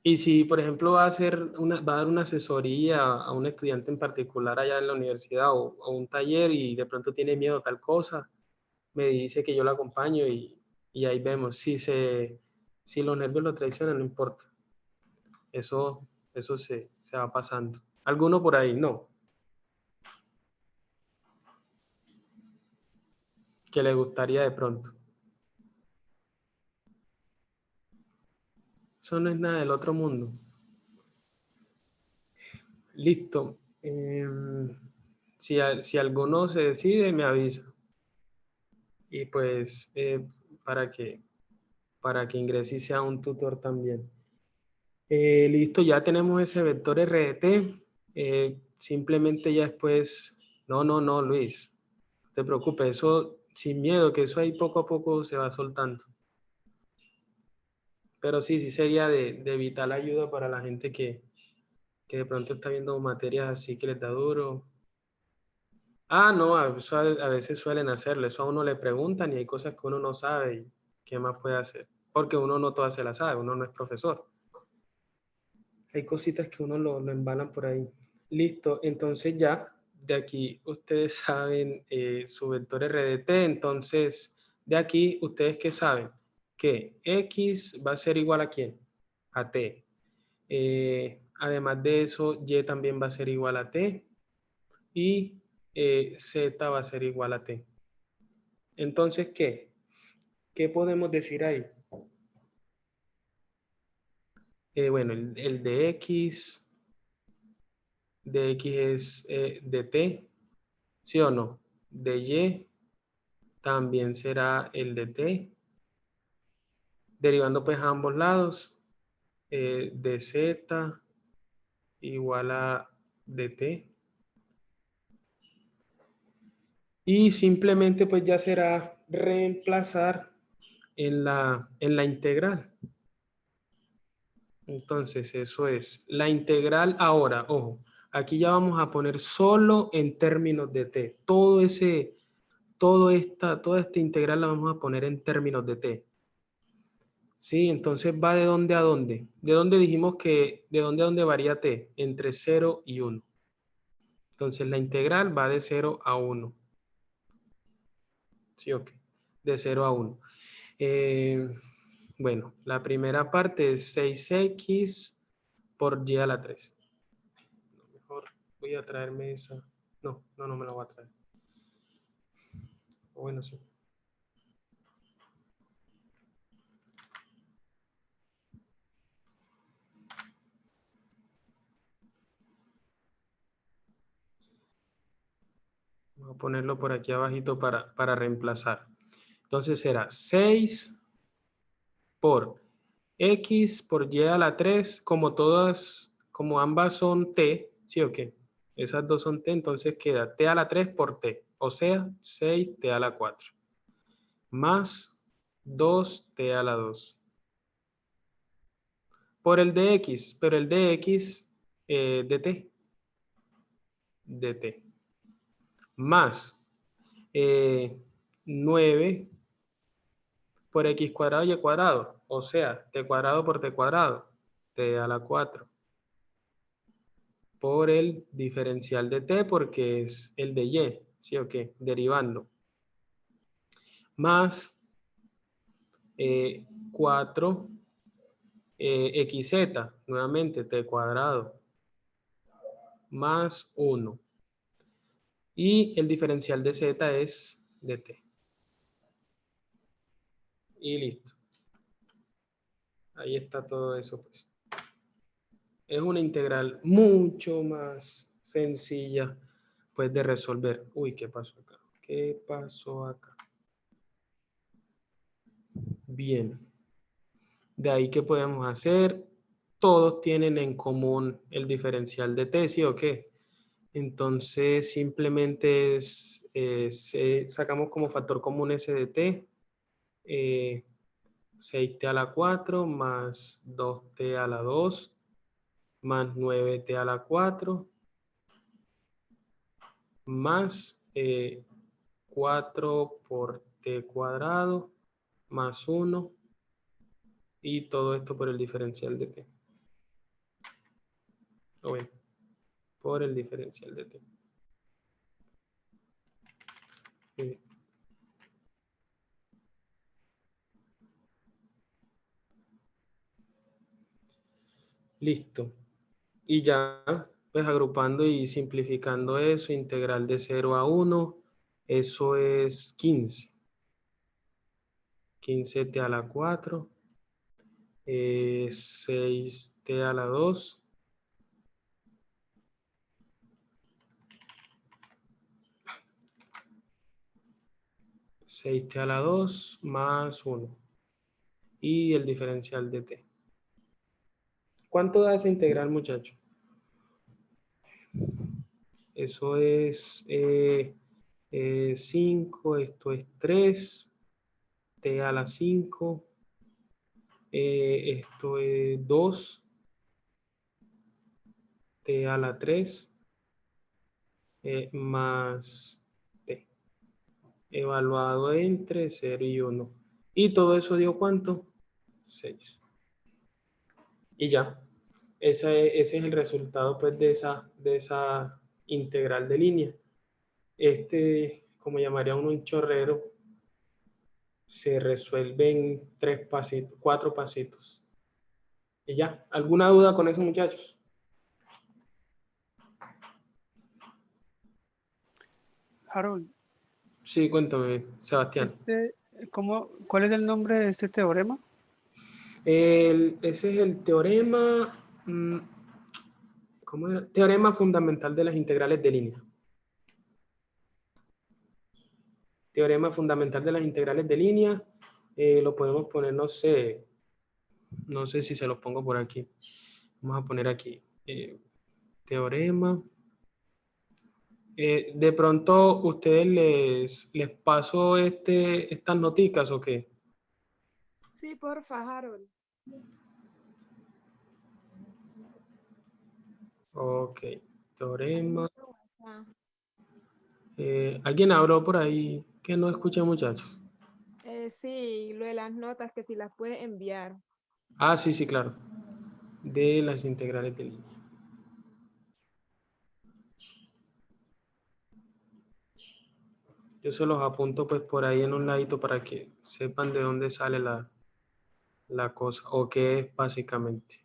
Speaker 1: Y si, por ejemplo, va a dar una asesoría a un estudiante en particular allá en la universidad o un taller y de pronto tiene miedo a tal cosa, me dice que yo lo acompaño y ahí vemos. Si los nervios lo traicionan, no importa. Eso se va pasando. ¿Alguno por ahí? No. Que le gustaría de pronto. Eso no es nada del otro mundo. Listo. Si alguno se decide, me avisa. Y pues para que ingrese y sea un tutor también. Listo, ya tenemos ese vector RDT. Simplemente ya después, no, Luis, no te preocupes, eso sin miedo, que eso ahí poco a poco se va soltando. Pero sí sería de vital ayuda para la gente que de pronto está viendo materias así que les da duro. Ah, no, a veces suelen hacerlo, eso a uno le preguntan y hay cosas que uno no sabe y qué más puede hacer. Porque uno no todas se las sabe, uno no es profesor. Hay cositas que uno lo embalan por ahí. Listo, entonces ya, de aquí ustedes saben su vector RDT, entonces de aquí ustedes ¿qué saben? Que X va a ser igual a ¿quién? A T. Además de eso, Y también va a ser igual a T. y z va a ser igual a t. Entonces, ¿qué? ¿Qué podemos decir ahí? Bueno, el de x es de t, ¿sí o no? De y también será el de t. Derivando pues a ambos lados, de z igual a dt. Y simplemente pues ya será reemplazar en la integral. Entonces eso es la integral ahora, ojo, aquí ya vamos a poner solo en términos de t. Toda esta integral la vamos a poner en términos de t. ¿Sí? Entonces va de dónde a dónde. ¿De dónde dijimos que, de dónde a dónde varía t? Entre 0 y 1. Entonces la integral va de 0 a 1. ¿Sí o qué? De 0 a 1. Bueno, la primera parte es 6x por y a la 3. Mejor voy a traerme esa. No me la voy a traer. Bueno, sí. Voy a ponerlo por aquí abajito para reemplazar. Entonces será 6 por x por y a la 3, como ambas son t, ¿sí o qué? Esas dos son t, entonces queda t a la 3 por t, o sea, 6t a la 4, más 2t a la 2. Por el de x, pero el de x de t, más 9 por x cuadrado y cuadrado, o sea, t cuadrado por t cuadrado, t a la 4, por el diferencial de t, porque es el de y, ¿sí o qué? Derivando. Más 4 xz, nuevamente t cuadrado, más 1. Y el diferencial de z es de t. Y listo. Ahí está todo eso, pues. Es una integral mucho más sencilla, pues, de resolver. Uy, ¿qué pasó acá? ¿Qué pasó acá? Bien. De ahí, ¿qué podemos hacer? Todos tienen en común el diferencial de t, ¿sí o qué? Entonces, simplemente sacamos como factor común ese de t. 6t a la 4 más 2t a la 2 más 9t a la 4 más 4 por t cuadrado más 1 y todo esto por el diferencial de t. O bueno, por el diferencial de t. Listo. Y ya, pues agrupando y simplificando eso, integral de 0 a 1, eso es 15. 15t a la 4, 6t a la 2, 6t a la 2 más 1. Y el diferencial de t. ¿Cuánto da esa integral, muchacho? Eso es 5, esto es 3, t a la 5, esto es 2, t a la 3, más t, evaluado entre 0 y 1. Y todo eso dio ¿cuánto? 6. Y ya, ese es el resultado pues de esa integral de línea. Como llamaría uno un chorrero, se resuelve en 4 pasitos. Y ya, ¿alguna duda con eso, muchachos?
Speaker 2: Harold,
Speaker 1: Sí, cuéntame, Sebastián.
Speaker 2: ¿cuál es el nombre de este teorema?
Speaker 1: Ese es el teorema, ¿cómo era? Teorema fundamental de las integrales de línea. Teorema fundamental de las integrales de línea. Lo podemos poner, no sé si se lo pongo por aquí. Vamos a poner aquí. Teorema. De pronto, ¿ustedes les paso estas noticas o qué?
Speaker 7: Sí, porfa, Harold.
Speaker 1: Ok, teorema.
Speaker 7: Ah,
Speaker 1: ¿Alguien habló por ahí que no escucha, muchachos?
Speaker 7: sí, lo de las notas, que si las puede enviar.
Speaker 1: Ah, sí, sí, claro. De las integrales de línea. Yo se los apunto pues por ahí en un ladito para que sepan de dónde sale la cosa o qué es básicamente.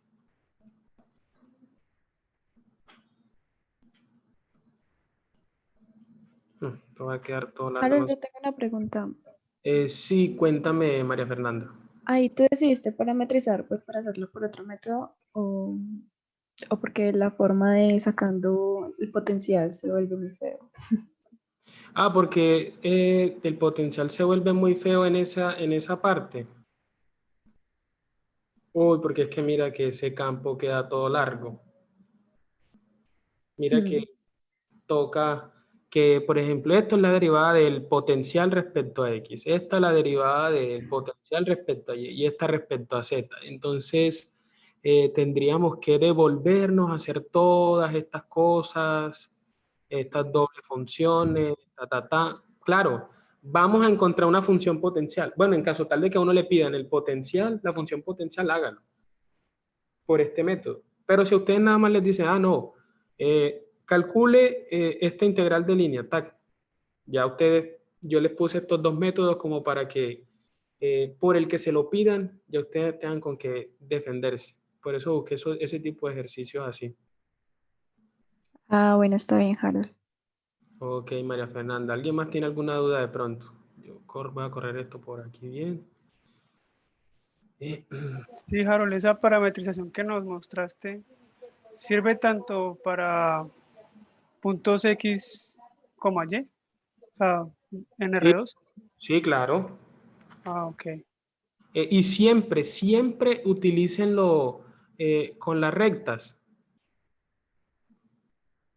Speaker 1: Esto va a quedar todo largo.
Speaker 3: Harold, yo tengo una pregunta.
Speaker 1: Sí, cuéntame, María Fernanda.
Speaker 3: Ahí tú decidiste parametrizar, pues, para hacerlo por otro método o porque la forma de sacando el potencial se vuelve muy feo.
Speaker 1: Ah, porque el potencial se vuelve muy feo en esa parte. Uy, porque es que mira que ese campo queda todo largo. Mira que toca que, por ejemplo, esto es la derivada del potencial respecto a X. Esta es la derivada del potencial respecto a Y y esta respecto a Z. Entonces, tendríamos que devolvernos a hacer todas estas cosas, estas dobles funciones, Claro, vamos a encontrar una función potencial. Bueno, en caso tal de que a uno le pidan el potencial, la función potencial, hágalo por este método. Pero si a ustedes nada más les dicen, no, calcule esta integral de línea, tac, ya ustedes, yo les puse estos dos métodos como para que por el que se lo pidan, ya ustedes tengan con qué defenderse. Por eso busqué ese tipo de ejercicios así.
Speaker 3: Ah, bueno, está bien, Harold.
Speaker 1: Ok, María Fernanda. ¿Alguien más tiene alguna duda de pronto? Yo voy a correr esto por aquí bien.
Speaker 2: Sí, Harold, esa parametrización que nos mostraste sirve tanto para puntos X, Y, o sea, en
Speaker 1: Sí,
Speaker 2: R2.
Speaker 1: sí, claro.
Speaker 2: Ah, ok.
Speaker 1: Y siempre utilícenlo con las rectas.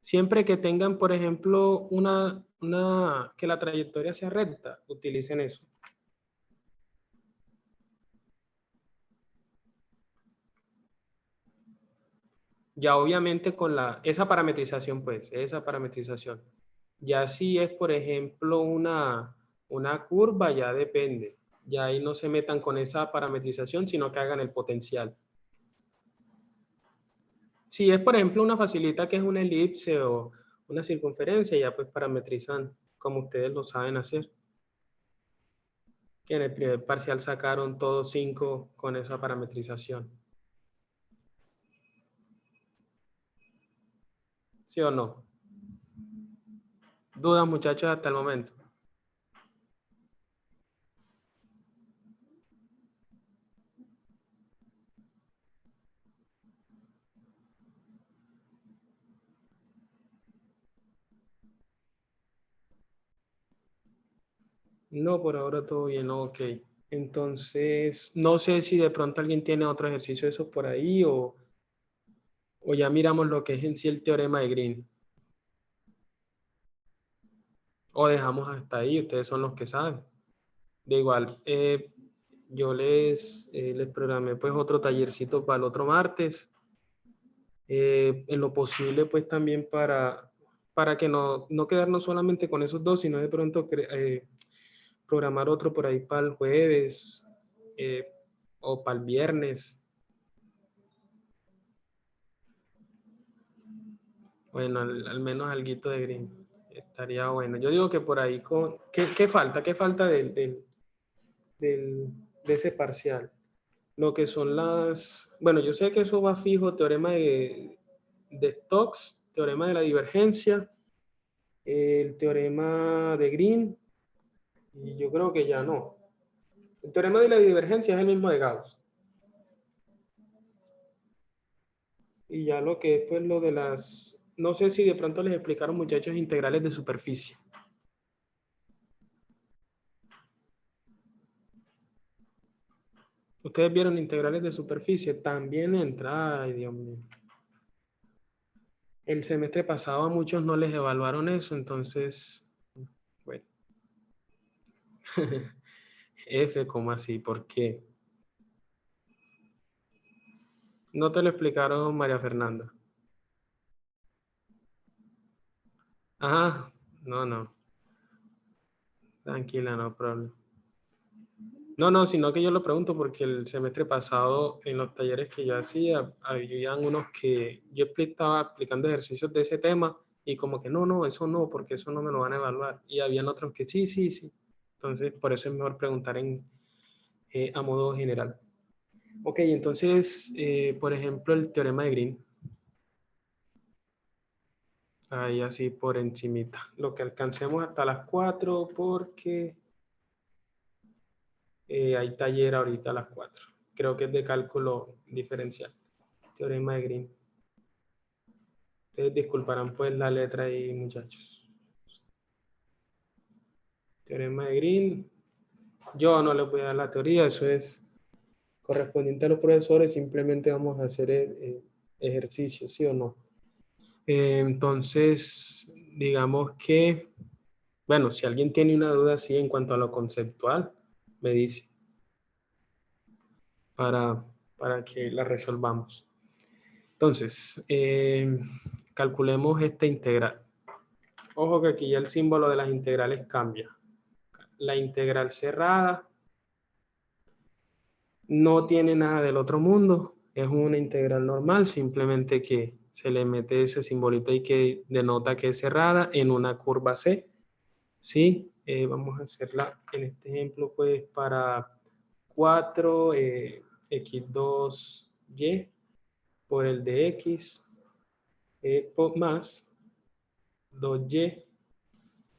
Speaker 1: Siempre que tengan, por ejemplo, que la trayectoria sea recta, utilicen eso. Ya obviamente con esa parametrización, pues, esa parametrización. Ya si es, por ejemplo, una curva, ya depende. Ya ahí no se metan con esa parametrización, sino que hagan el potencial. Si es, por ejemplo, una facilita que es una elipse o una circunferencia, ya pues parametrizan como ustedes lo saben hacer. Que en el primer parcial sacaron todos 5 con esa parametrización. ¿Sí o no? ¿Dudas, muchachos, hasta el momento? No, por ahora todo bien, ok. Entonces, no sé si de pronto alguien tiene otro ejercicio de esos por ahí o ya miramos lo que es en sí el teorema de Green. O dejamos hasta ahí, ustedes son los que saben. De igual, yo les programé pues otro tallercito para el otro martes. En lo posible pues también para que no quedarnos solamente con esos dos, sino de pronto programar otro por ahí para el jueves o para el viernes. Bueno, al menos alguito de Green estaría bueno. Yo digo que por ahí ¿qué falta? ¿Qué falta de ese parcial? Lo que son bueno, yo sé que eso va fijo, teorema de Stokes, teorema de la divergencia. el teorema de Green, y yo creo que ya no. El teorema de la divergencia es el mismo de Gauss. Y ya lo que es pues lo de las, no sé si de pronto les explicaron muchachos integrales de superficie. Ustedes vieron integrales de superficie, también entra, ay Dios mío. El semestre pasado a muchos no les evaluaron eso, entonces, bueno. F, ¿cómo así? ¿Por qué? No te lo explicaron, María Fernanda. Ah, no. Tranquila, no problema. No, sino que yo lo pregunto porque el semestre pasado en los talleres que yo hacía, habían unos que yo estaba explicando ejercicios de ese tema y como que no, eso no, porque eso no me lo van a evaluar. Y habían otros que sí. Entonces, por eso es mejor preguntar a modo general. Ok, entonces, por ejemplo, el teorema de Green. Ahí así por encimita. Lo que alcancemos hasta las 4 porque hay taller ahorita a las 4. Creo que es de cálculo diferencial. Teorema de Green. Ustedes disculparán pues la letra ahí, muchachos. Teorema de Green. Yo no les voy a dar la teoría, eso es correspondiente a los profesores. Simplemente vamos a hacer ejercicios, ¿sí o no? Entonces, digamos que, bueno, si alguien tiene una duda así en cuanto a lo conceptual, me dice para que la resolvamos. Entonces, calculemos esta integral. Ojo que aquí ya el símbolo de las integrales cambia. La integral cerrada no tiene nada del otro mundo, es una integral normal, simplemente que se le mete ese simbolito ahí que denota que es cerrada en una curva C. ¿Sí? Vamos a hacerla en este ejemplo pues para 4 x2y por el de x más 2y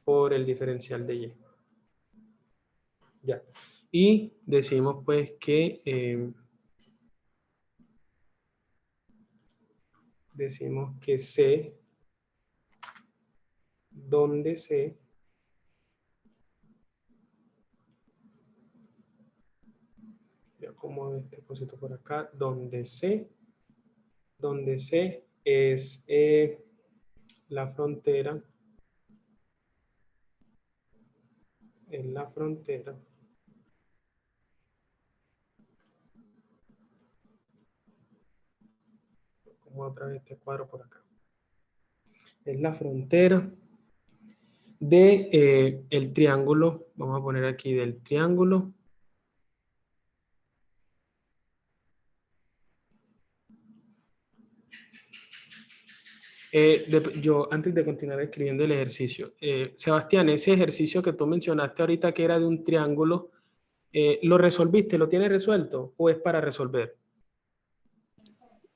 Speaker 1: por el diferencial de y. Ya. Y decimos pues que C, donde C ya como este cosito por acá, donde C es la frontera, como otra vez este cuadro por acá, es la frontera de el triángulo, vamos a poner aquí del triángulo yo antes de continuar escribiendo el ejercicio, Sebastián, ese ejercicio que tú mencionaste ahorita que era de un triángulo, ¿lo resolviste? ¿Lo tienes resuelto o es para resolver?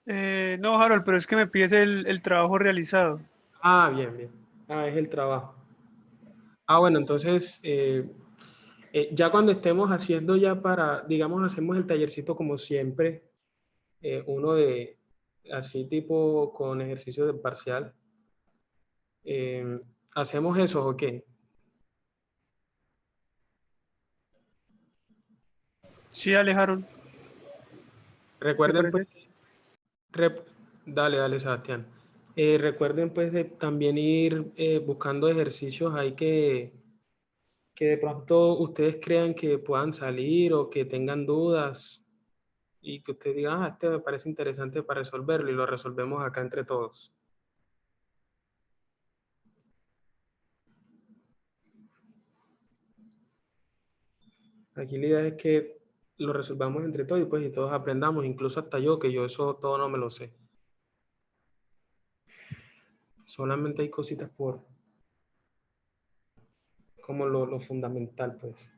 Speaker 2: No, Harold, pero es que me pides el trabajo realizado.
Speaker 1: Ah, bien. Ah, es el trabajo. Ah, bueno, entonces, ya cuando estemos haciendo ya para, digamos, hacemos el tallercito como siempre, uno de, así tipo con ejercicio de parcial. ¿Hacemos eso o qué?
Speaker 2: Sí, dale, Harold.
Speaker 1: Recuerden, pues,
Speaker 2: parece?
Speaker 1: dale, Sebastián. Recuerden, pues, de también ir buscando ejercicios ahí que de pronto ustedes crean que puedan salir o que tengan dudas y que ustedes digan, este me parece interesante para resolverlo y lo resolvemos acá entre todos. Aquí la idea es que lo resolvamos entre todos y pues y todos aprendamos, incluso hasta yo, que yo eso todo no me lo sé. Solamente hay cositas por como lo fundamental, pues.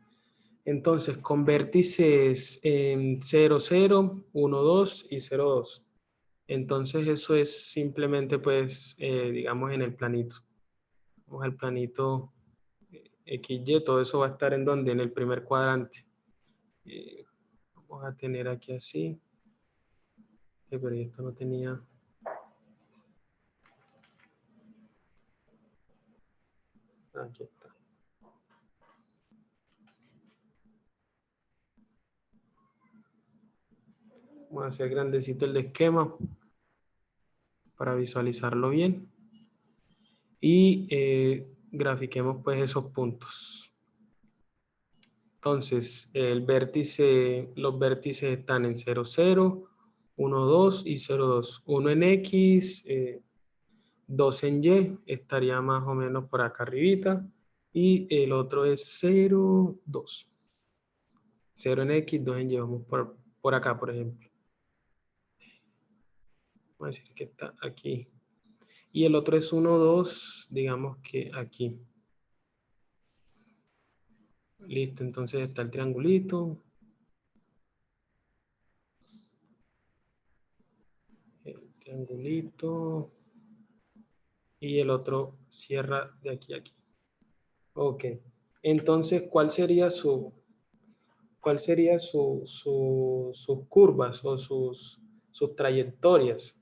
Speaker 1: Entonces, con vértices en 0, 0, 1, 2 y 0, 2. Entonces, eso es simplemente, pues, digamos, en el planito. Vamos al planito XY, todo eso va a estar en donde, en el primer cuadrante. Vamos a tener aquí así. Pero esto no tenía. Aquí está. Vamos a hacer grandecito el de esquema para visualizarlo bien. Y grafiquemos pues esos puntos. Entonces, los vértices están en 0, 0, 1, 2 y 0, 2. Uno en X, 2 en Y, estaría más o menos por acá arribita. Y el otro es 0, 2. 0 en X, 2 en Y. Vamos por acá, por ejemplo. Vamos a decir que está aquí. Y el otro es 1, 2, digamos que aquí. Listo, entonces está el triangulito. El triangulito. Y el otro cierra de aquí a aquí. Ok. Entonces, ¿cuál sería sus curvas o sus trayectorias?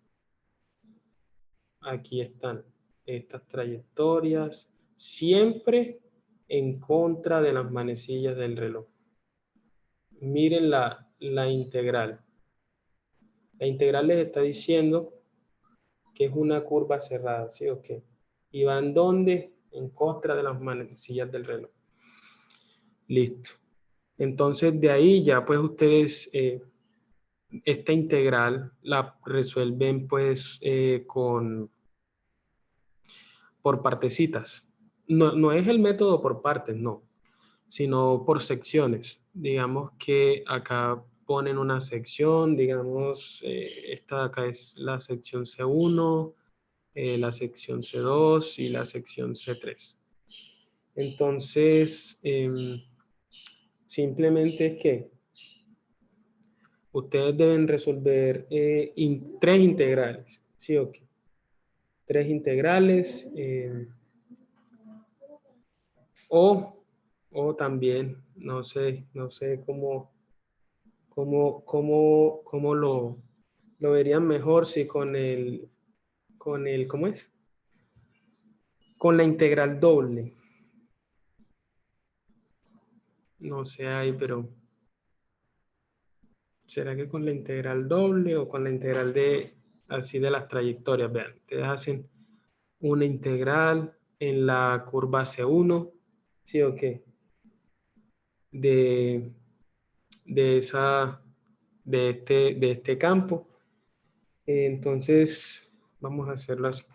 Speaker 1: Aquí están estas trayectorias, siempre en contra de las manecillas del reloj. Miren la integral. La integral les está diciendo que es una curva cerrada, ¿sí o qué? ¿Y van dónde? En contra de las manecillas del reloj. Listo. Entonces, de ahí ya pues ustedes esta integral la resuelven pues por partecitas. No es el método por partes, no, sino por secciones. Digamos que acá ponen una sección, digamos, esta de acá es la sección C1, la sección C2 y la sección C3. Entonces, simplemente es que ustedes deben resolver 3 integrales, ¿sí o qué? 3 integrales o también, no sé cómo lo verían mejor si con ¿cómo es? Con la integral doble. No sé ahí, pero ¿será que con la integral doble o con la integral así de las trayectorias? Vean, ustedes hacen una integral en la curva C1, ¿sí o qué? De este campo. Entonces, vamos a hacerlo así.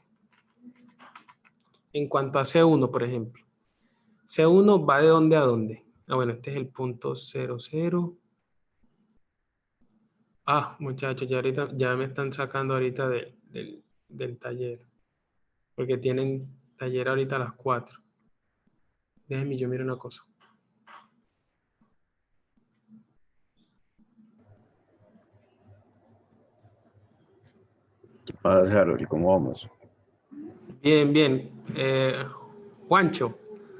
Speaker 1: En cuanto a C1, por ejemplo. C1 va de dónde a dónde. Ah, bueno, este es el punto 0, 0. Ah, muchachos, ya me están sacando ahorita del taller. Porque tienen taller ahorita a las 4. Déjenme, yo miro una cosa.
Speaker 8: ¿Qué pasa, Harold? ¿Cómo vamos?
Speaker 1: Bien, bien. Juancho.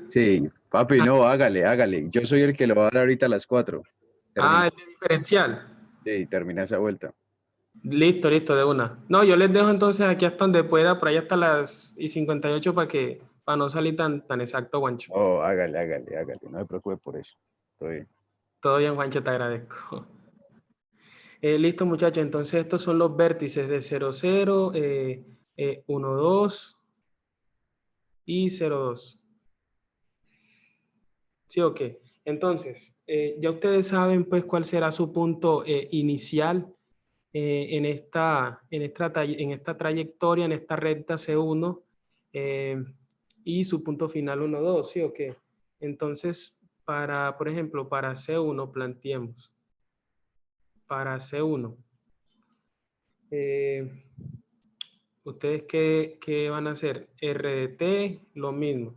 Speaker 8: Sí, papi, no, hágale. Yo soy el que lo va a dar ahorita a las 4. Termina,
Speaker 1: Ah, el diferencial.
Speaker 8: sí, termina esa vuelta.
Speaker 1: Listo, de una. No, yo les dejo entonces aquí hasta donde pueda, por ahí hasta las 58 para no salir tan exacto, Juancho.
Speaker 8: Oh, hágale. No se preocupe por eso. Estoy bien.
Speaker 1: Todo bien, Juancho, te agradezco. Listo, muchachos. Entonces estos son los vértices de 0, 0, 1, 2 y 0, 2. ¿Sí o qué? Entonces, ya ustedes saben pues cuál será su punto inicial en esta trayectoria, en esta recta C1 y su punto final 1, 2, ¿sí o qué? Entonces, por ejemplo, para C1 planteemos. Para C1. ¿Ustedes qué van a hacer? R de T, lo mismo.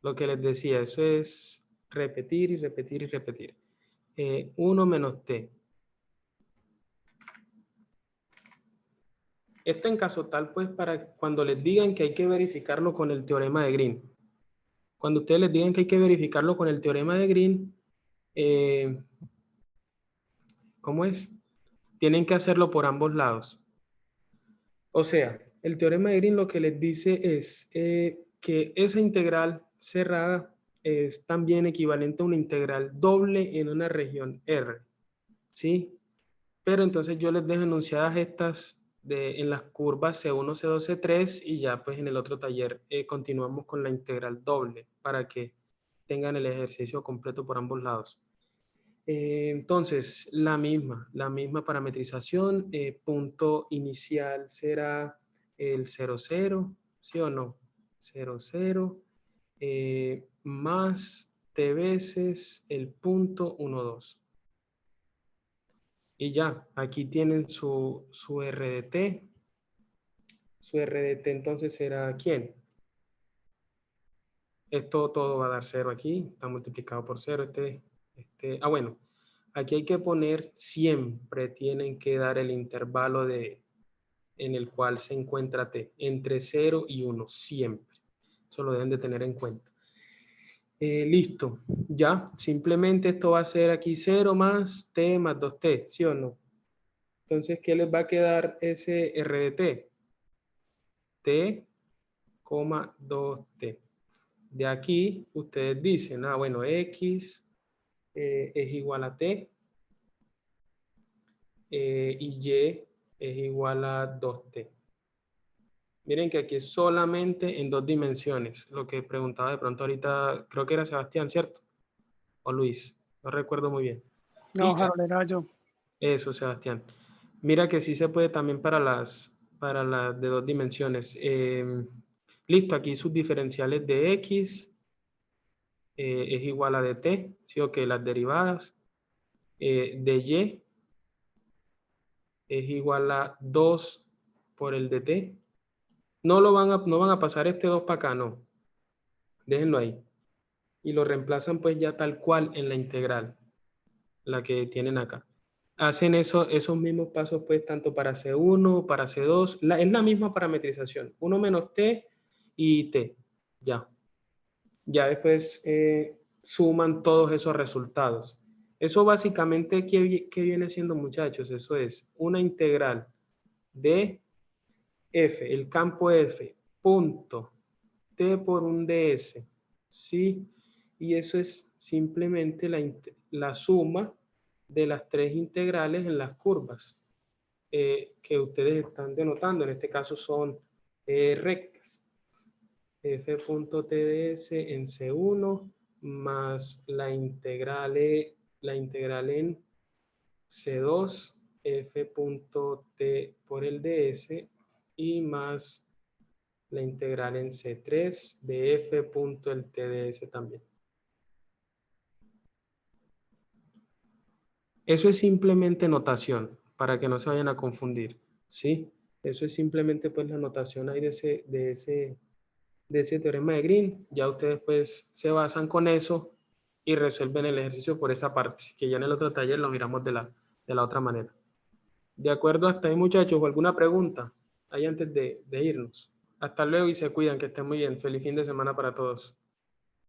Speaker 1: Lo que les decía, eso es repetir y repetir y repetir. 1 menos T. Esto en caso tal, pues, para cuando les digan que hay que verificarlo con el teorema de Green. Cuando ustedes les digan que hay que verificarlo con el teorema de Green, ¿cómo es? Tienen que hacerlo por ambos lados. O sea, el teorema de Green lo que les dice es que esa integral cerrada es también equivalente a una integral doble en una región R. ¿Sí? Pero entonces yo les dejo enunciadas estas en las curvas C1, C2, C3 y ya pues en el otro taller continuamos con la integral doble para que tengan el ejercicio completo por ambos lados. Entonces, la misma parametrización, punto inicial será el 0, 0, ¿sí o no? 0, 0, más t veces el punto 1, 2. Y ya, aquí tienen su RDT. Su RDT entonces será ¿quién? Esto todo va a dar 0 aquí, está multiplicado por 0. Bueno, aquí hay que poner siempre, tienen que dar el intervalo en el cual se encuentra t, entre 0 y 1, siempre. Eso lo deben de tener en cuenta. Listo, ya, simplemente esto va a ser aquí 0 más t más 2t, ¿sí o no? Entonces, ¿qué les va a quedar ese RDT? T, 2t. De aquí, ustedes dicen, bueno, x es igual a t y y es igual a 2t. Miren que aquí es solamente en 2 dimensiones. Lo que preguntaba de pronto ahorita, creo que era Sebastián, ¿cierto? O Luis, no recuerdo muy bien.
Speaker 2: No,
Speaker 1: Listo.
Speaker 2: Harold, era yo.
Speaker 1: Eso, Sebastián. Mira que sí se puede también para las de 2 dimensiones. Listo, aquí sus diferenciales de x es igual a dt, ¿sí? O que las derivadas de y es igual a 2 por el dt. No van a pasar este 2 para acá, no. Déjenlo ahí. Y lo reemplazan pues ya tal cual en la integral, la que tienen acá. Hacen esos mismos pasos pues tanto para C1, para C2. Es la misma parametrización. 1 menos t y t. Ya. Ya después suman todos esos resultados. Eso básicamente, ¿qué viene siendo, muchachos? Eso es una integral de f, el campo f, punto, t por un ds, ¿sí? Y eso es simplemente la suma de las 3 integrales en las curvas que ustedes están denotando. En este caso son rectas. f.tds en C1 más la integral en C2 f.t por el ds y más la integral en C3 de f.tds también. Eso es simplemente notación, para que no se vayan a confundir, ¿sí? Eso es simplemente pues la notación ahí de ese teorema de Green. Ya ustedes pues se basan con eso y resuelven el ejercicio por esa parte, que ya en el otro taller lo miramos de la otra manera. ¿De acuerdo hasta ahí, muchachos? ¿O alguna pregunta ahí antes de irnos? Hasta luego y se cuidan, que estén muy bien. Feliz fin de semana para todos.